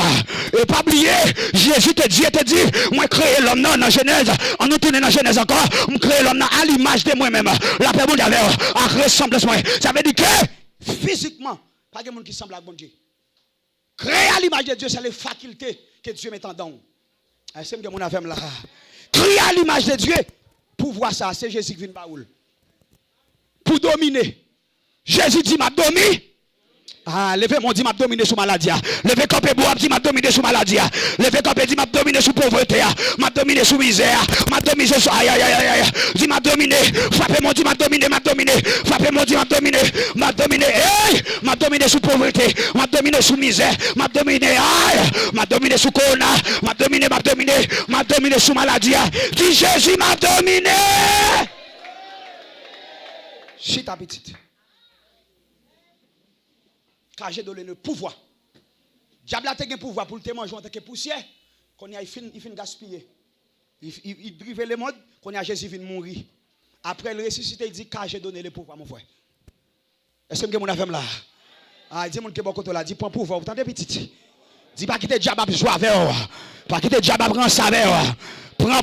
Et pas oublier, Jésus te dit, moi créer l'homme dans la Genèse. En nous tournant dans la Genèse encore, moi créer l'homme à l'image de moi-même. La paix bon Dieu à ressemblance moi. Ça veut dire que physiquement, pas de monde qui semble à bon Dieu. Créer à l'image de Dieu, c'est les facultés que Dieu met en don. C'est que mon affaire là. Créer à l'image de Dieu, pour voir ça, c'est Jésus qui vient baoul. Pour dominer. Jésus dit, m'a dominé. Ah, levez mon dit m'a dominé sous maladie. Levez campé bois dit m'a dominé sous maladie. Levez campé dit m'a dominé sous pauvreté. M'a dominé sous misère. M'a dominé sous aïe aïe aïe aïe. Dit m'a dominé. Frappez mon dit m'a dominé, m'a dominé. Frappez mon dit m'a dominé, m'a dominé. Hey, m'a dominé sous pauvreté. M'a dominé sous misère. M'a dominé aïe. M'a dominé sous corona. M'a dominé sous maladie. Dit Jésus m'a dominé. Chita petite. Car j'ai donné le pouvoir. Diable a un pouvoir pour te manger en tant que poussière. Qu'on a fin gaspiller. Il drive le monde. Qu'on a Jésus vient mourir. Après le ressuscité, il dit car j'ai donné le pouvoir, mon frère. Est-ce que mon affaire là? Ah, il dit mon que bon côté là, dit prends pouvoir, vous entendez petit. Dis pas quitter diable à jouer avec. Pas quitter diable à prendre saveur. Prends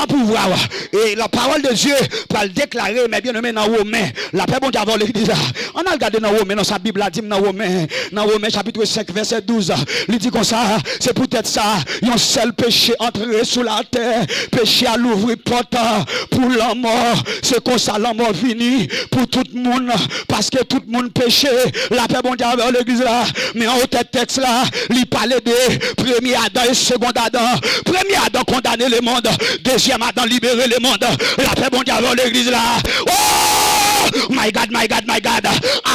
pouvoir. Et la parole de Dieu pour le déclarer, mais bien nommé dans Romains. La paix bon Dieu avant l'église. On a regardé dans Romains, dans sa Bible, là, dit dans Romains chapitre 5, verset 12. Il dit comme ça, c'est peut-être ça, un seul péché entré sous la terre, péché à l'ouvrir porte pour la mort. C'est comme ça la mort finit pour tout le monde, parce que tout le monde péché. La paix bon Dieu avant l'église là. Mais en haut texte là, il parlait de premier Adam et second Adam. Premier Adam condamné le monde. Deuxième Adam libérer le monde. La paix bon Dieu avant l'église là. Oh my God, my God, my God.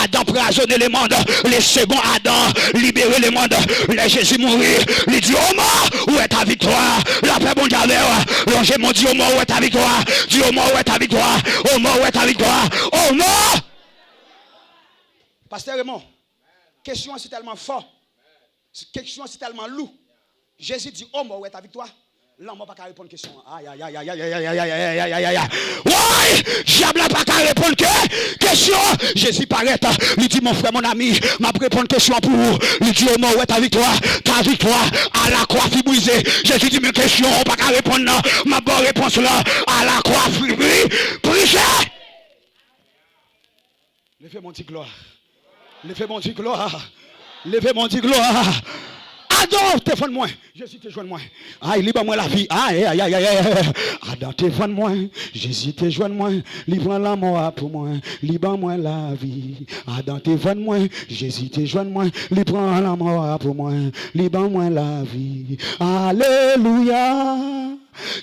Adam prisonnier le monde. Le second Adam libérer le monde. Le Jésus mourir. Il dit oh mort, où est ta victoire? La paix bon Dieu avant. L'ange mon Dieu, oh mort, où est ta victoire? Dis oh mort, où est ta victoire? Oh mort, où est ta victoire? Oh mort. Pasteur Raymond, question c'est tellement fort. Question c'est tellement lourd. Jésus dit oh mort, où est ta victoire? L'homme n'a pas qu'à répondre à la question. Aïe, aïe, aïe, aïe, aïe, aïe, aïe, aïe, aïe, aïe, aïe. Ouais, diable n'a pas qu'à répondre à la question. Jésus paraît. Il dit, mon frère, mon ami, m'a répondre à la question pour vous. Il dit, au moment où est ta victoire à la croix fut brisée. Jésus dit, mes questions, on n'a pas qu'à répondre. Ma bonne réponse là, à la croix fut brisée. Levez mon dit gloire. Levez mon dit gloire. Levez mon dit gloire. Adam, téléphone moi. Jésus te joint moi. Ah, il libère moi la vie. Aïe, aïe, aïe, aïe. Adam, téléphone moi. Jésus te joint moi. Libre la mort pour moi. Libère moi la vie. Adam, téléphone moi. Jésus te joint moi. Libre la mort pour moi. Libère moi la vie. Alléluia.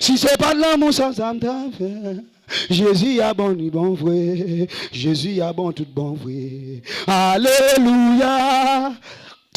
Si c'est pas de l'amour, ça me fait. Jésus a bon, ni bon vrai. Jésus a bon, tout bon vrai. Alléluia.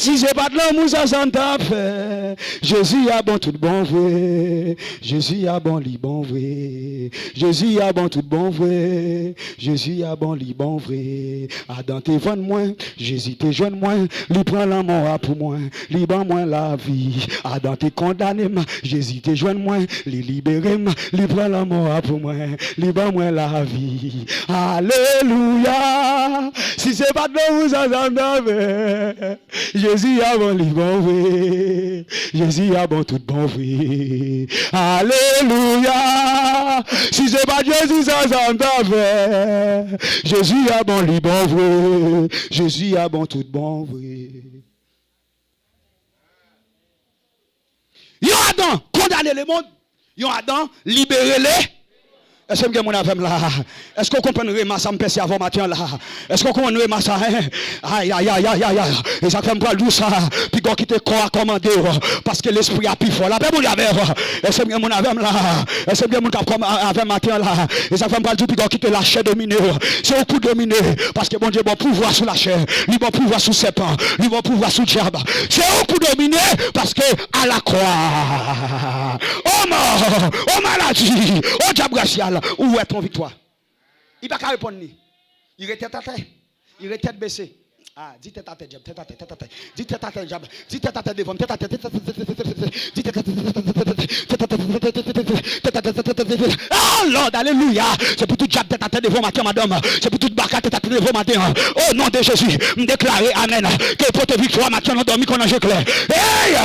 Si c'est pas de l'amour, ça s'en t'a fait. Jésus a bon tout bon vrai. Jésus a bon li bon vrai. Jésus a bon tout bon vrai. Jésus a bon li bon vrai. Adam te vend moi, Jésus te jeune moi. Li prend la mort pour moi. Li ban moi la vie. Adam te condamné, Jésus te jeune moi. Li libéré, li prend la mort pour moi. Li ban moi la vie. Alléluia. Si c'est pas de l'amour, ça s'en t'a fait. Jésus a bon li bon vrai. Jésus a bon tout bon vrai. Alléluia. Si c'est pas Jésus, ça s'en t'a fait. Jésus a bon li bon vrai. Jésus a bon tout bon vrai. Yon Adam, condamner le monde. Yon Adam, libérer-les. Est-ce que mon avec là? Est-ce qu'on comprend le ça me pèse avant matin là? Est-ce qu'on comprend le ça? Aïe aïe aïe aïe aïe aïe. Et ça fait me prendre ça. Puis qu'on quitte corps à commander parce que l'esprit a plus fort. La paix mon avec. Est-ce que mon avec là? Est-ce que mon comme avec matin là? Et ça fait me prendre puis qu'on quitte la chair dominée. C'est au coup dominé parce que bon Dieu bon pouvoir sur la chair, lui bon pouvoir sur serpent, lui bon pouvoir sur diable. C'est au coup dominé parce que à la croix. Oh mort, oh maladie, oh diable racial. Où est ton victoire? Il va pas répondre ni. Il est tête à tête. Il est tête baissée. Ah, dis tête à tête, tête à tête, tête à tête. Dis tête à tête, dis tête à tête devant, tête à tête, tête à tête, dis tête à tête. Oh Lord, alléluia. C'est pour tout diable tête à tête devant matin, madame. C'est pour toute barca tête à tête devant matin. Au nom de Jésus, me déclarer amen. Que pour te victoire matin, on dormi qu'on a clair. Hey,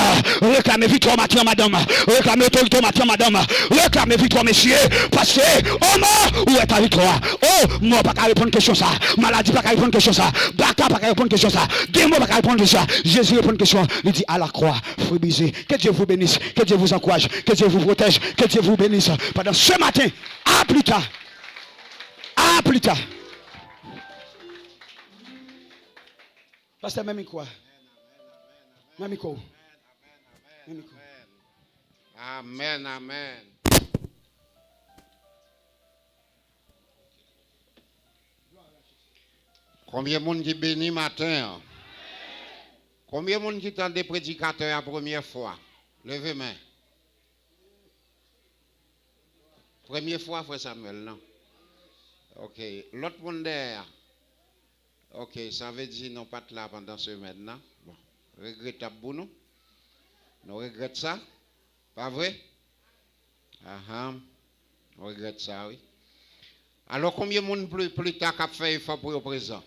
réclamez victoire matin, madame. Réclamez autorité matin, madame. Réclamez victoire, messieurs. Parce que, oh mort, où est ta victoire? Oh, moi, pas qu'à répondre question ça. Maladie, pas qu'à répondre question ça. Barca, pas qu'à répondre question ça. Démon, pas qu'à répondre question ça. Jésus répond question. Il dit à la croix, fruit brisé. Que Dieu vous bénisse. Que Dieu vous encourage. Que Dieu vous protège. Que Dieu vous bénisse. Pendant ce matin, à plus tard. À plus tard. Pasteur, même quoi? Même quoi? Amen, amen. Combien de monde qui bénit matin? Combien de monde qui tente des prédicateurs la première fois? Levez main. Première fois, frère Samuel, non? Ok. L'autre monde derrière. Ok, ça veut dire non pas là pendant ce maintenant. Bon, regrettable pour nous. Nous regrettons ça. Pas vrai? On regrette ça, oui. Alors, combien de monde plus tard qu'a fait effort pour le présent?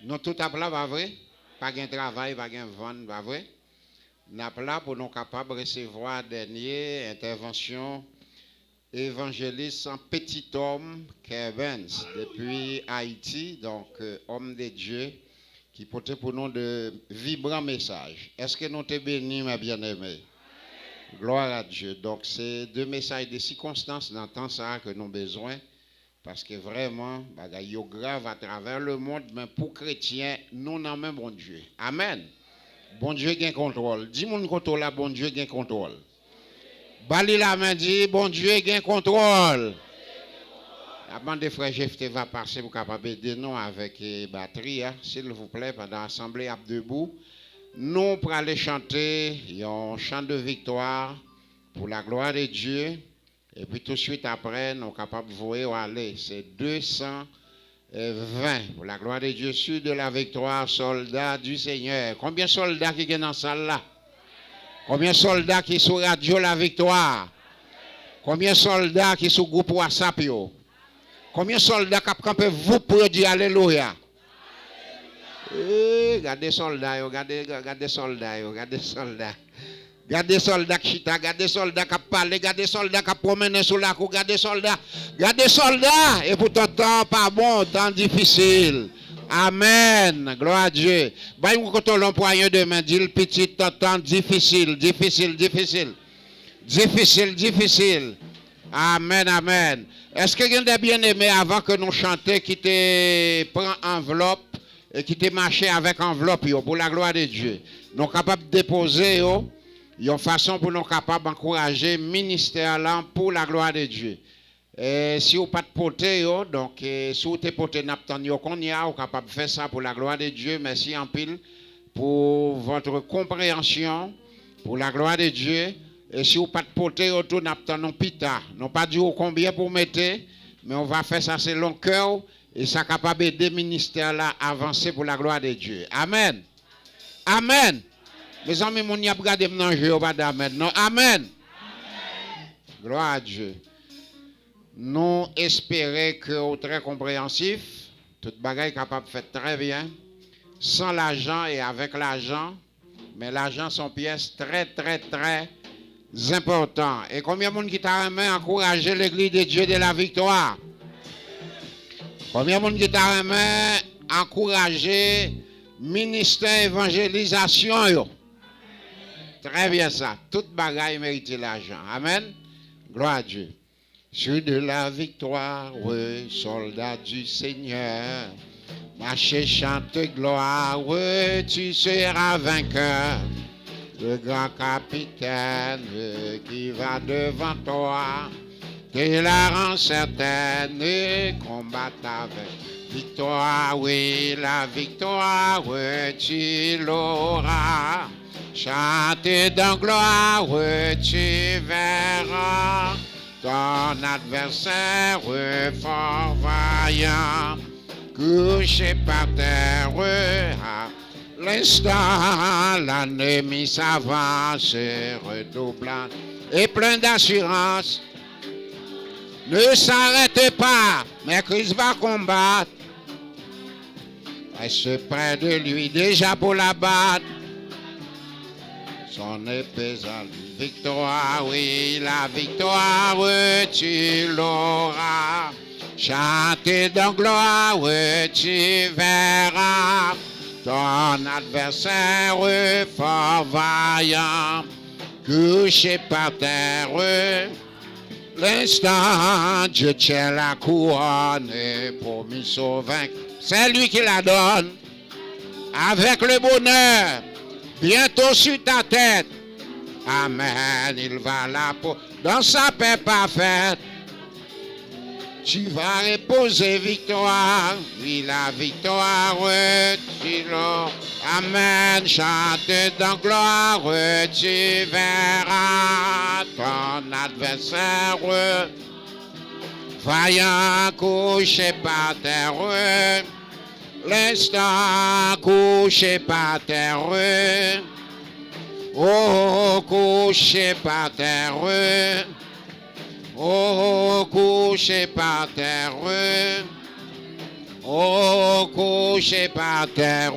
Nous tout à plat, pas vrai? Pas de travail, pas de vente, pas vrai? Nous sommes là pour nous capables de recevoir dernière intervention évangéliste en petit homme, Kevin, depuis Haïti, donc homme de Dieu, qui portait pour nous de vibrants messages. Est-ce que nous sommes bénis, mes bien-aimés? Gloire à Dieu. Donc, c'est deux messages de circonstances dans le temps ça que nous avons besoin. Parce que vraiment, il y a grave à travers le monde, mais pour chrétiens, nous n'en même bon Dieu. Amen. Bon Dieu gagne contrôle. Dis-moi contrôle là, bon Dieu gagne contrôle. Bali la main dit, bon Dieu gagne contrôle. La bande de frères Jephté va passer pour capable aider nous avec batterie, hein, s'il vous plaît, pendant l'assemblée à debout. Nous pour aller chanter un chant de victoire pour la gloire de Dieu. Et puis tout de suite après, nous sommes capables de voir où aller. C'est 220 pour la gloire de Dieu, sur de la victoire, soldats du Seigneur. Combien de soldats qui sont dans la salle là? Combien de soldats qui sont sur Radio La Victoire? Combien de soldats qui sont sur groupe WhatsApp? Combien de soldats qui campent vous pour dire Alléluia? Regardez soldats, regardez soldats, regardez soldats. Regardez soldats qui chita, regardez soldats qui parlent, regardez soldats qui promènent sur la cour, regardez soldats. Et pourtant, temps pas bon, temps difficile. Amen. Gloire à Dieu. Bah, quand on l'emploie demain, dit le petit temps difficile. Amen, amen. Est-ce que quelqu'un des bien-aimés avant que nous chantions qui te prend enveloppe et qui te marché avec enveloppe pour la gloire de Dieu? Nous sommes capables de déposer une façon pour nous capables d'encourager le ministère là pour la gloire de Dieu. Si vous pas de poter, donc si vous êtes poté n'attendez qu'on y a, vous capable de faire ça pour la gloire de Dieu. Merci en pile. pour votre compréhension, pour la gloire de Dieu. Et si vous pas de poter, autour n'attendons pita. Non pas dire combien pour mettre, mais on va faire ça selon cœur et ça capable d'aider ministère là à avancer pour la gloire de Dieu. Amen. Amen. Mes amis, mon y a regardé maintenant, je pas d'amen. Non, amen. Gloire à Dieu. Nous espérons que vous êtes très compréhensif. Toute bagaille capable de faire très bien. Sans l'argent et avec l'argent. Mais l'argent sont pièces très, très, très importantes. Et combien de monde qui t'a aimé encourager l'église de Dieu de la victoire? Combien de monde qui t'a aimé encourager ministère évangélisation? Yo? Très bien ça. Toute bagaille mérite l'argent. Amen. Gloire à Dieu. Je suis de la victoire, oui, soldat du Seigneur. Marchez, chante gloire, oui, tu seras vainqueur. Le grand capitaine qui va devant toi, te la rend certaine et combat avec victoire, oui, la victoire, oui, tu l'auras. Chante dans gloire, oui, tu verras. Ton adversaire fort vaillant, couché par terre, à l'instant, l'ennemi s'avance, redoublant et plein d'assurance. Ne s'arrête pas, mais Christ va combattre. Reste près de lui déjà pour la battre. Son épée à lui. Victoire, oui, la victoire, tu l'auras. Chantez dans gloire, tu verras. Ton adversaire fort vaillant, couché par terre. L'instant, Dieu tient la couronne et promis sauveur. C'est lui qui la donne. Avec le bonheur, bientôt sur ta tête. Amen, il va là pour dans sa paix parfaite. Tu vas reposer victoire, oui la victoire, tu l'auras. Amen, chante dans gloire, tu verras ton adversaire vaillant couché par terre. L'instant couché par terre. Oh, couché par terre. Oh, couché par terre. Oh, couché par terre.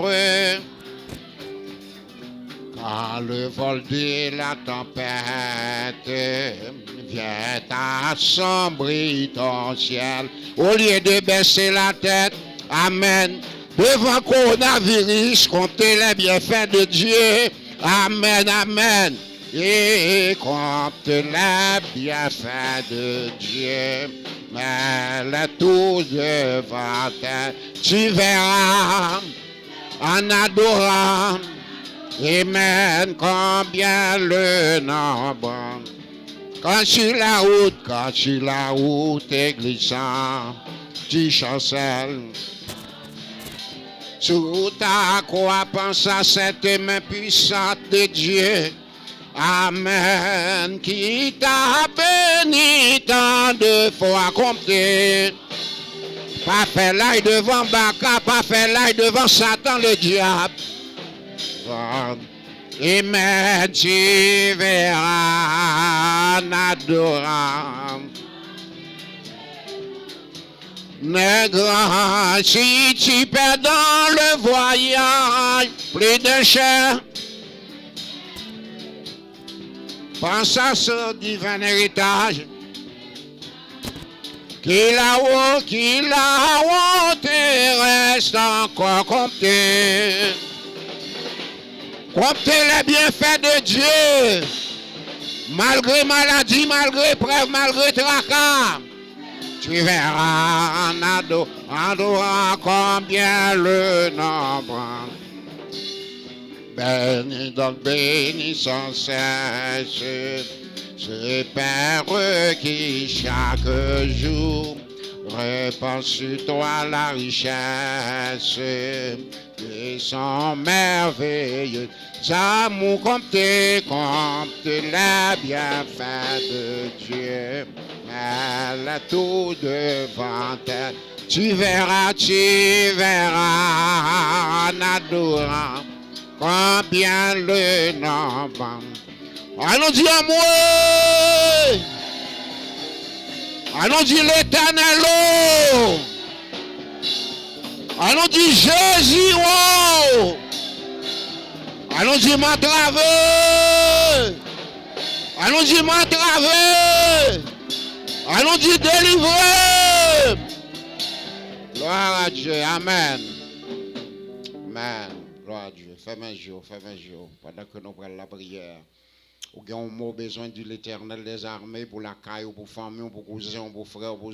Quand le vol de la tempête vient assombrir ton ciel, au lieu de baisser la tête, amen. Devant coronavirus, comptez les bienfaits de Dieu. Amen, amen. Et compte les bienfaits de Dieu. Mets-les tous devant toi. Tu verras en adorant. Amen, combien le nombre. Quand sur la route est glissant, tu chancelles. Sous ta croix, pense à cette main puissante de Dieu. Amen. Qui t'a béni tant de fois compté. Pas fait l'ail devant Baka, pas fait l'ail devant Satan le diable. Amen. Tu verras en adorant. Nègre, si tu perds dans le voyage, plus de chair, pense à ce divin héritage, qui là-haut, te reste encore compté. Comptez les bienfaits de Dieu, malgré maladie, malgré preuve, malgré tracas. Tu verras en adorant combien le nombre. Bénis donc, bénis sans cesse ce Père qui chaque jour répand sur toi la richesse et sont merveilleux. Amour compte les bienfaits de Dieu. Elle est tout devant elle. Tu verras en adorant combien le nombre. Allons-y amour. Allons-y l'Éternel. Allons-y Jésus. Oh. Allons-y m'entraver. Allons-y m'entraver. Allons-y délivrer. Gloire à Dieu. Amen. Amen. Gloire à Dieu. Fais mes jours. Pendant que nous prenons la prière. Ou bien on a besoin de l'Éternel des armées pour la caille, pour famille, pour cousin, pour frère, pour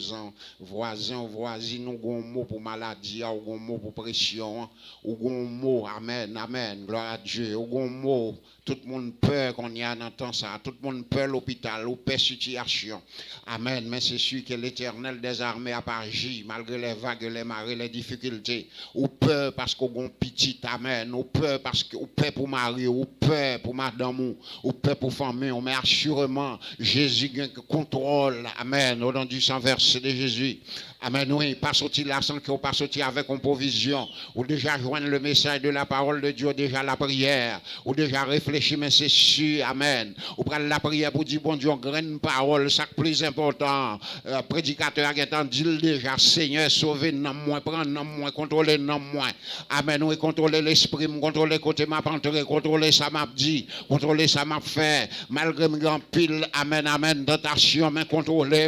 voisin, voisine, ou un mot pour maladie, ou un mot pour pression, ou un mot, amen, amen, gloire à Dieu, ou un mot, tout le monde peur qu'on y a dans temps ça, tout le monde peur l'hôpital, ou peur situation, amen, mais c'est sûr que l'Éternel des armées a pas agi, malgré les vagues, les marées, les difficultés, ou peur parce qu'on a un petit, amen, ou peur parce qu'on peur pour Marie, ou peur pour madame, ou peur pour famille, mais assurément, Jésus contrôle, amen, au nom du sang versé de Jésus. Amen, oui, pas sorti là sans qu'on pas sorti avec une provision, ou déjà joindre le message de la parole de Dieu, déjà la prière, ou déjà réfléchir, mais c'est sûr, amen. Ou prendre la prière pour dire, bon Dieu, graine parole, ça plus important. Prédicateur qui est dit déjà, Seigneur, sauver, non moins, prendre, non moins, contrôler, non moins. Amen, oui, contrôler l'esprit, contrôler côté m'a entré, contrôler ça m'a dit, contrôler ça m'a fait, malgré mes grands piles, amen, amen, tentation, mais contrôler,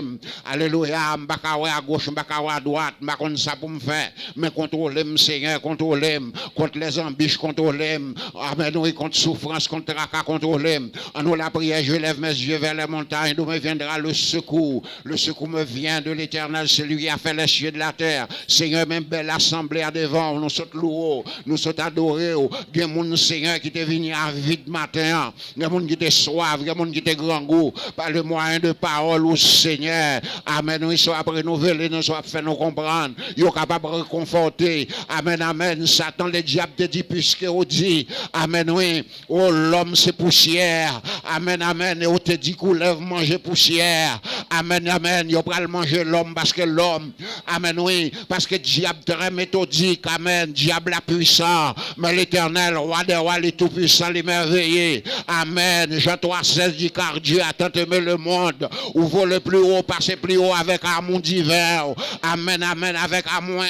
alléluia, m'bakawe à gauche, à droite, je ne sais pas pour me faire, mais contrôler, Seigneur, contrôler, contre les embûches, contrôler, amen, oui, contre souffrance, contre tracas, contrôler. En nous la prière, je lève mes yeux vers les montagnes, d'où me viendra le secours. Le secours me vient de l'Éternel, celui qui a fait les cieux de la terre. Seigneur, même belle assemblée à devant, nous sommes loués, nous sommes adorés. Il y a des gens, Seigneur, qui te venu à vide matin, il y a des gens qui te soif, il y a des gens qui te grand goût, par le moyen de parole au Seigneur. Amen, oui, soit renouvelé, nous soit fait nous comprendre, ils sont capables de réconforter. Amen, amen. Satan, le diable te dit, puisque on dit, amen, oui, oh, l'homme c'est poussière. Amen, amen. Et on te dit qu'on lève manger poussière. Amen, amen. Ils vont manger l'homme parce que l'homme, amen, oui, parce que le diable très méthodique, amen, diable la puissant, mais l'Éternel, roi des rois, les tout-puissants, les merveilleux. Amen. Jean 3,16 dit, car Dieu a tant aimé le monde, ouvre le plus haut, passer plus haut avec amour divin. Amen, amen, avec amour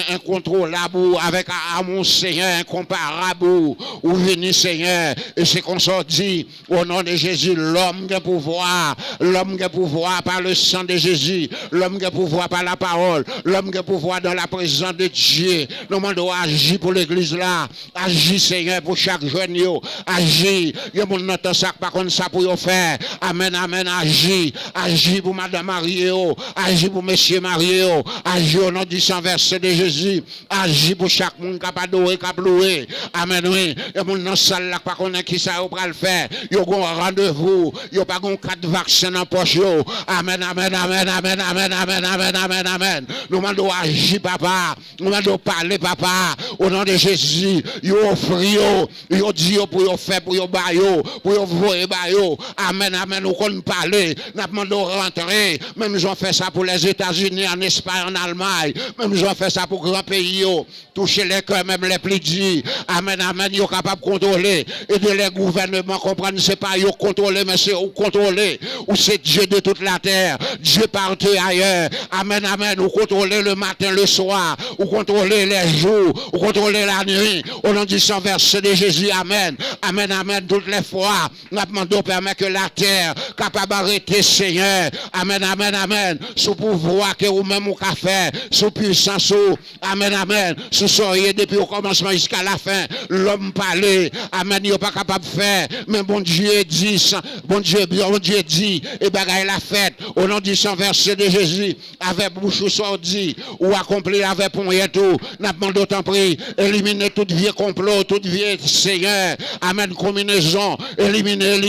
incontrôlable, avec amour Seigneur incomparable, ou venu Seigneur, et c'est qu'on s'en dit, au nom de Jésus, l'homme qui a pouvoir par le sang de Jésus, l'homme qui a pouvoir par la parole, l'homme qui a pouvoir dans la présence de Dieu. Nous demandons agir pour l'église là, agir Seigneur pour chaque jeune, agir, il y a mon notre sac par contre ça pour faire, amen, amen, agir pour madame Marie, agir pour monsieur Marie, agis au nom du sang versé de Jésus, agis pour chaque monde qui a adoré, qui a loué, amen, oui, il y a mon dans salle là, pas qu'on a qui ça va le faire, il y a un rendez-vous, il y a pas 4 vaccins en poche, amen, amen, amen, amen, amen, amen, amen, amen, amen, nous demandons agir papa, nous demandons parler papa, au nom de Jésus, il offre, il dit pour y faire, pour y bailler, pour y voyer bailler, amen, amen, nous qu'on parler, nous demandons rentrer, même ils ont fait ça pour les États-Unis, en Espagne, en Allemagne, même ils ont fait ça pour grands pays, toucher les cœurs, même les plus dits, amen, amen, ils sont capables de contrôler, et de les gouvernements comprendre, c'est pas eux contrôler, mais c'est eux contrôler, ou c'est Dieu de toute la terre, Dieu partout ailleurs, amen, amen, ou contrôler le matin, le soir, ou contrôler les jours, ou contrôler la nuit, au nom du sang versé de Jésus, amen, amen, amen, toutes les fois, nous demandons permet que la terre, capable d'arrêter, Seigneur, amen, amen, amen, sous pouvoir que vous-même vous avez fait, sous puissance, amen, amen, sous soyez depuis au commencement jusqu'à la fin, l'homme parlait, amen, il n'est pas capable de faire, mais bon Dieu dit, bon Dieu dit, et bagaille la fête, au nom du sang versé de Jésus, avec bouche ou sordi, ou accompli avec pont et tout, n'a pas d'autant pris, éliminer tout vieux complot, tout vieux Seigneur, amen, combinaison, éliminer,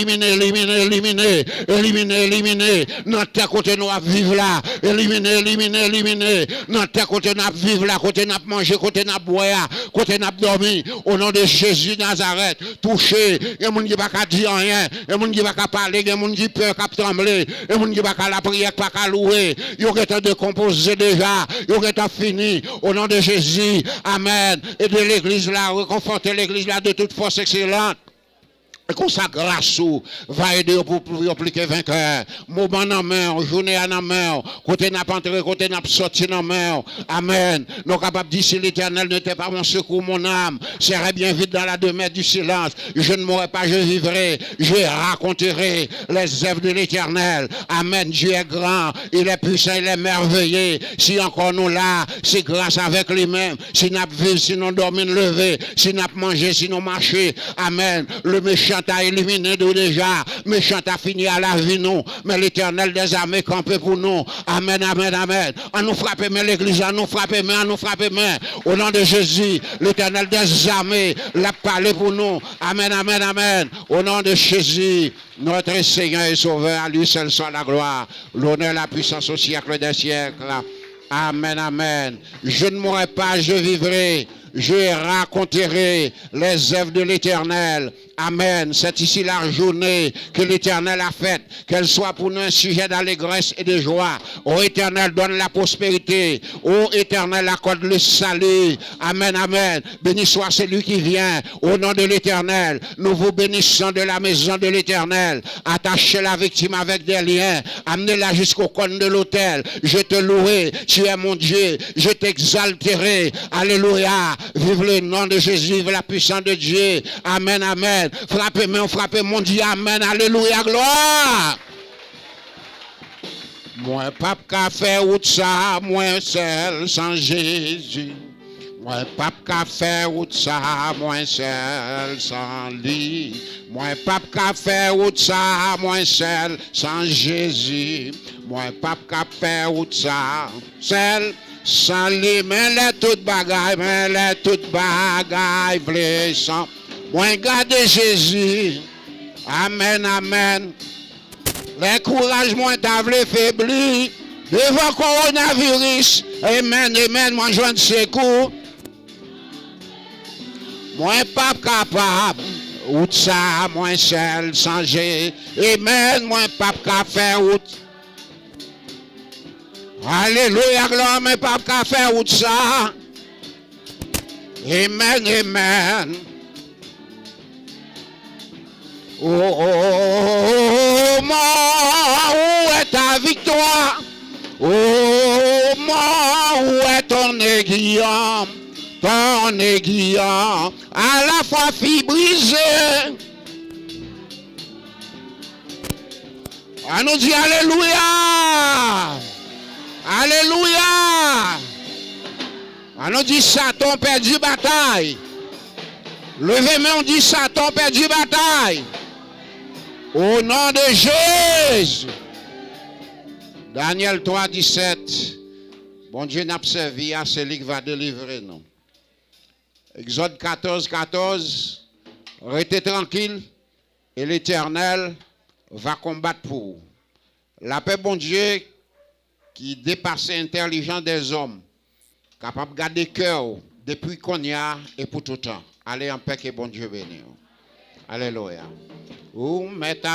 notre côté nous à vivre là, éliminer, éliminer. Dans tes côté n'a vivre là, côté n'a manger, côté n'a boire, côté n'a dormir. Au nom de Jésus Nazareth, touché. Il y a des gens qui ne peuvent pas dire rien. Il y a des gens qui ne peuvent pas parler. Il y a des gens qui peuvent pas trembler. Il y a des gens qui ne peuvent pas la prière, pas louer. Il y a temps de composer déjà. Il y a temps fini. Au nom de Jésus. Amen. Et de l'église là, reconforter l'église là de toute force excellente. Et qu'on sa grâce va aider pour appliquer vainqueur. Moment dans main, journée à la main, côté n'a pas entré, côté n'a pas sorti dans main. Amen. Nous sommes capables de dire si l'Éternel n'était pas mon secours, mon âme serait bien vite dans la demeure du silence. Je ne mourrai pas, je vivrai. Je raconterai les œuvres de l'Éternel. Amen. Dieu est grand, il est puissant, il est merveilleux. Si encore nous là, c'est grâce avec lui-même. Si nous vivons, si nous dormons lever, si nous mangé, si nous marché. Amen. Le méchant a éliminé nous déjà, méchant a fini à la vie nous, mais l'Éternel des armées campé pour nous. Amen, amen, amen. On nous frappe main l'église, on nous frappe main, on nous frappe main. Au nom de Jésus, l'Éternel des armées l'a parlé pour nous. Amen, amen, amen. Au nom de Jésus, notre Seigneur et Sauveur, à lui seul soit la gloire, l'honneur, la puissance au siècle des siècles. Amen, amen. Je ne mourrai pas, je vivrai. Je raconterai les œuvres de l'Éternel. Amen. C'est ici la journée que l'Éternel a faite. Qu'elle soit pour nous un sujet d'allégresse et de joie. Ô Éternel, donne la prospérité. Ô Éternel, accorde le salut. Amen, amen. Béni soit celui qui vient. Au nom de l'Éternel, nous vous bénissons de la maison de l'Éternel. Attachez la victime avec des liens. Amenez-la jusqu'au cône de l'autel. Je te louerai. Tu es mon Dieu. Je t'exalterai. Alléluia. Vive le nom de Jésus. Vive la puissance de Dieu. Amen, amen. Frappez-moi, frappez mon Dieu. Amen. Alléluia. Gloire. Moi, pape qu'a fait ou ça, moi seul sans Jésus. Moi, pape qu'a fait ou ça, moi seul sans lui. Moi, pape qu'a fait ou ça, moi seul sans Jésus. Moi, pape qu'a fait ou ça, seul sans lui. Mais les toutes bagailles, mais les toutes bagailles, blessant. Moi, garde Jésus. Amen, amen. Les courage, moi, t'as faibli. Devant coronavirus. Amen, amen. Moi, je ne sais quoi. Moi, pas capable. Ou ça, moi, seul, sans Jésus. Amen. Moi, pas capable faire ou. Alléluia, gloire, mais pas capable faire ou ça. Amen, amen. Oh, oh, oh, mort, où est ta victoire? Oh, mort, où est ton aiguillon? Ton aiguillon, à la fois fibrisé. On nous dit Alléluia. Alléluia. On nous dit Satan perdu bataille. Levez-moi, on dit Satan perdu bataille. Au nom de Jésus. Daniel 3, 17. Bon Dieu n'a pas servi à celui qui va délivrer nous. Exode 14, 14. Restez tranquille et l'Éternel va combattre pour vous. La paix, bon Dieu, qui dépasse l'intelligence des hommes, capable de garder cœur depuis qu'on y a et pour tout temps. Allez en paix que bon Dieu bénisse. Alléluia. Ou mettez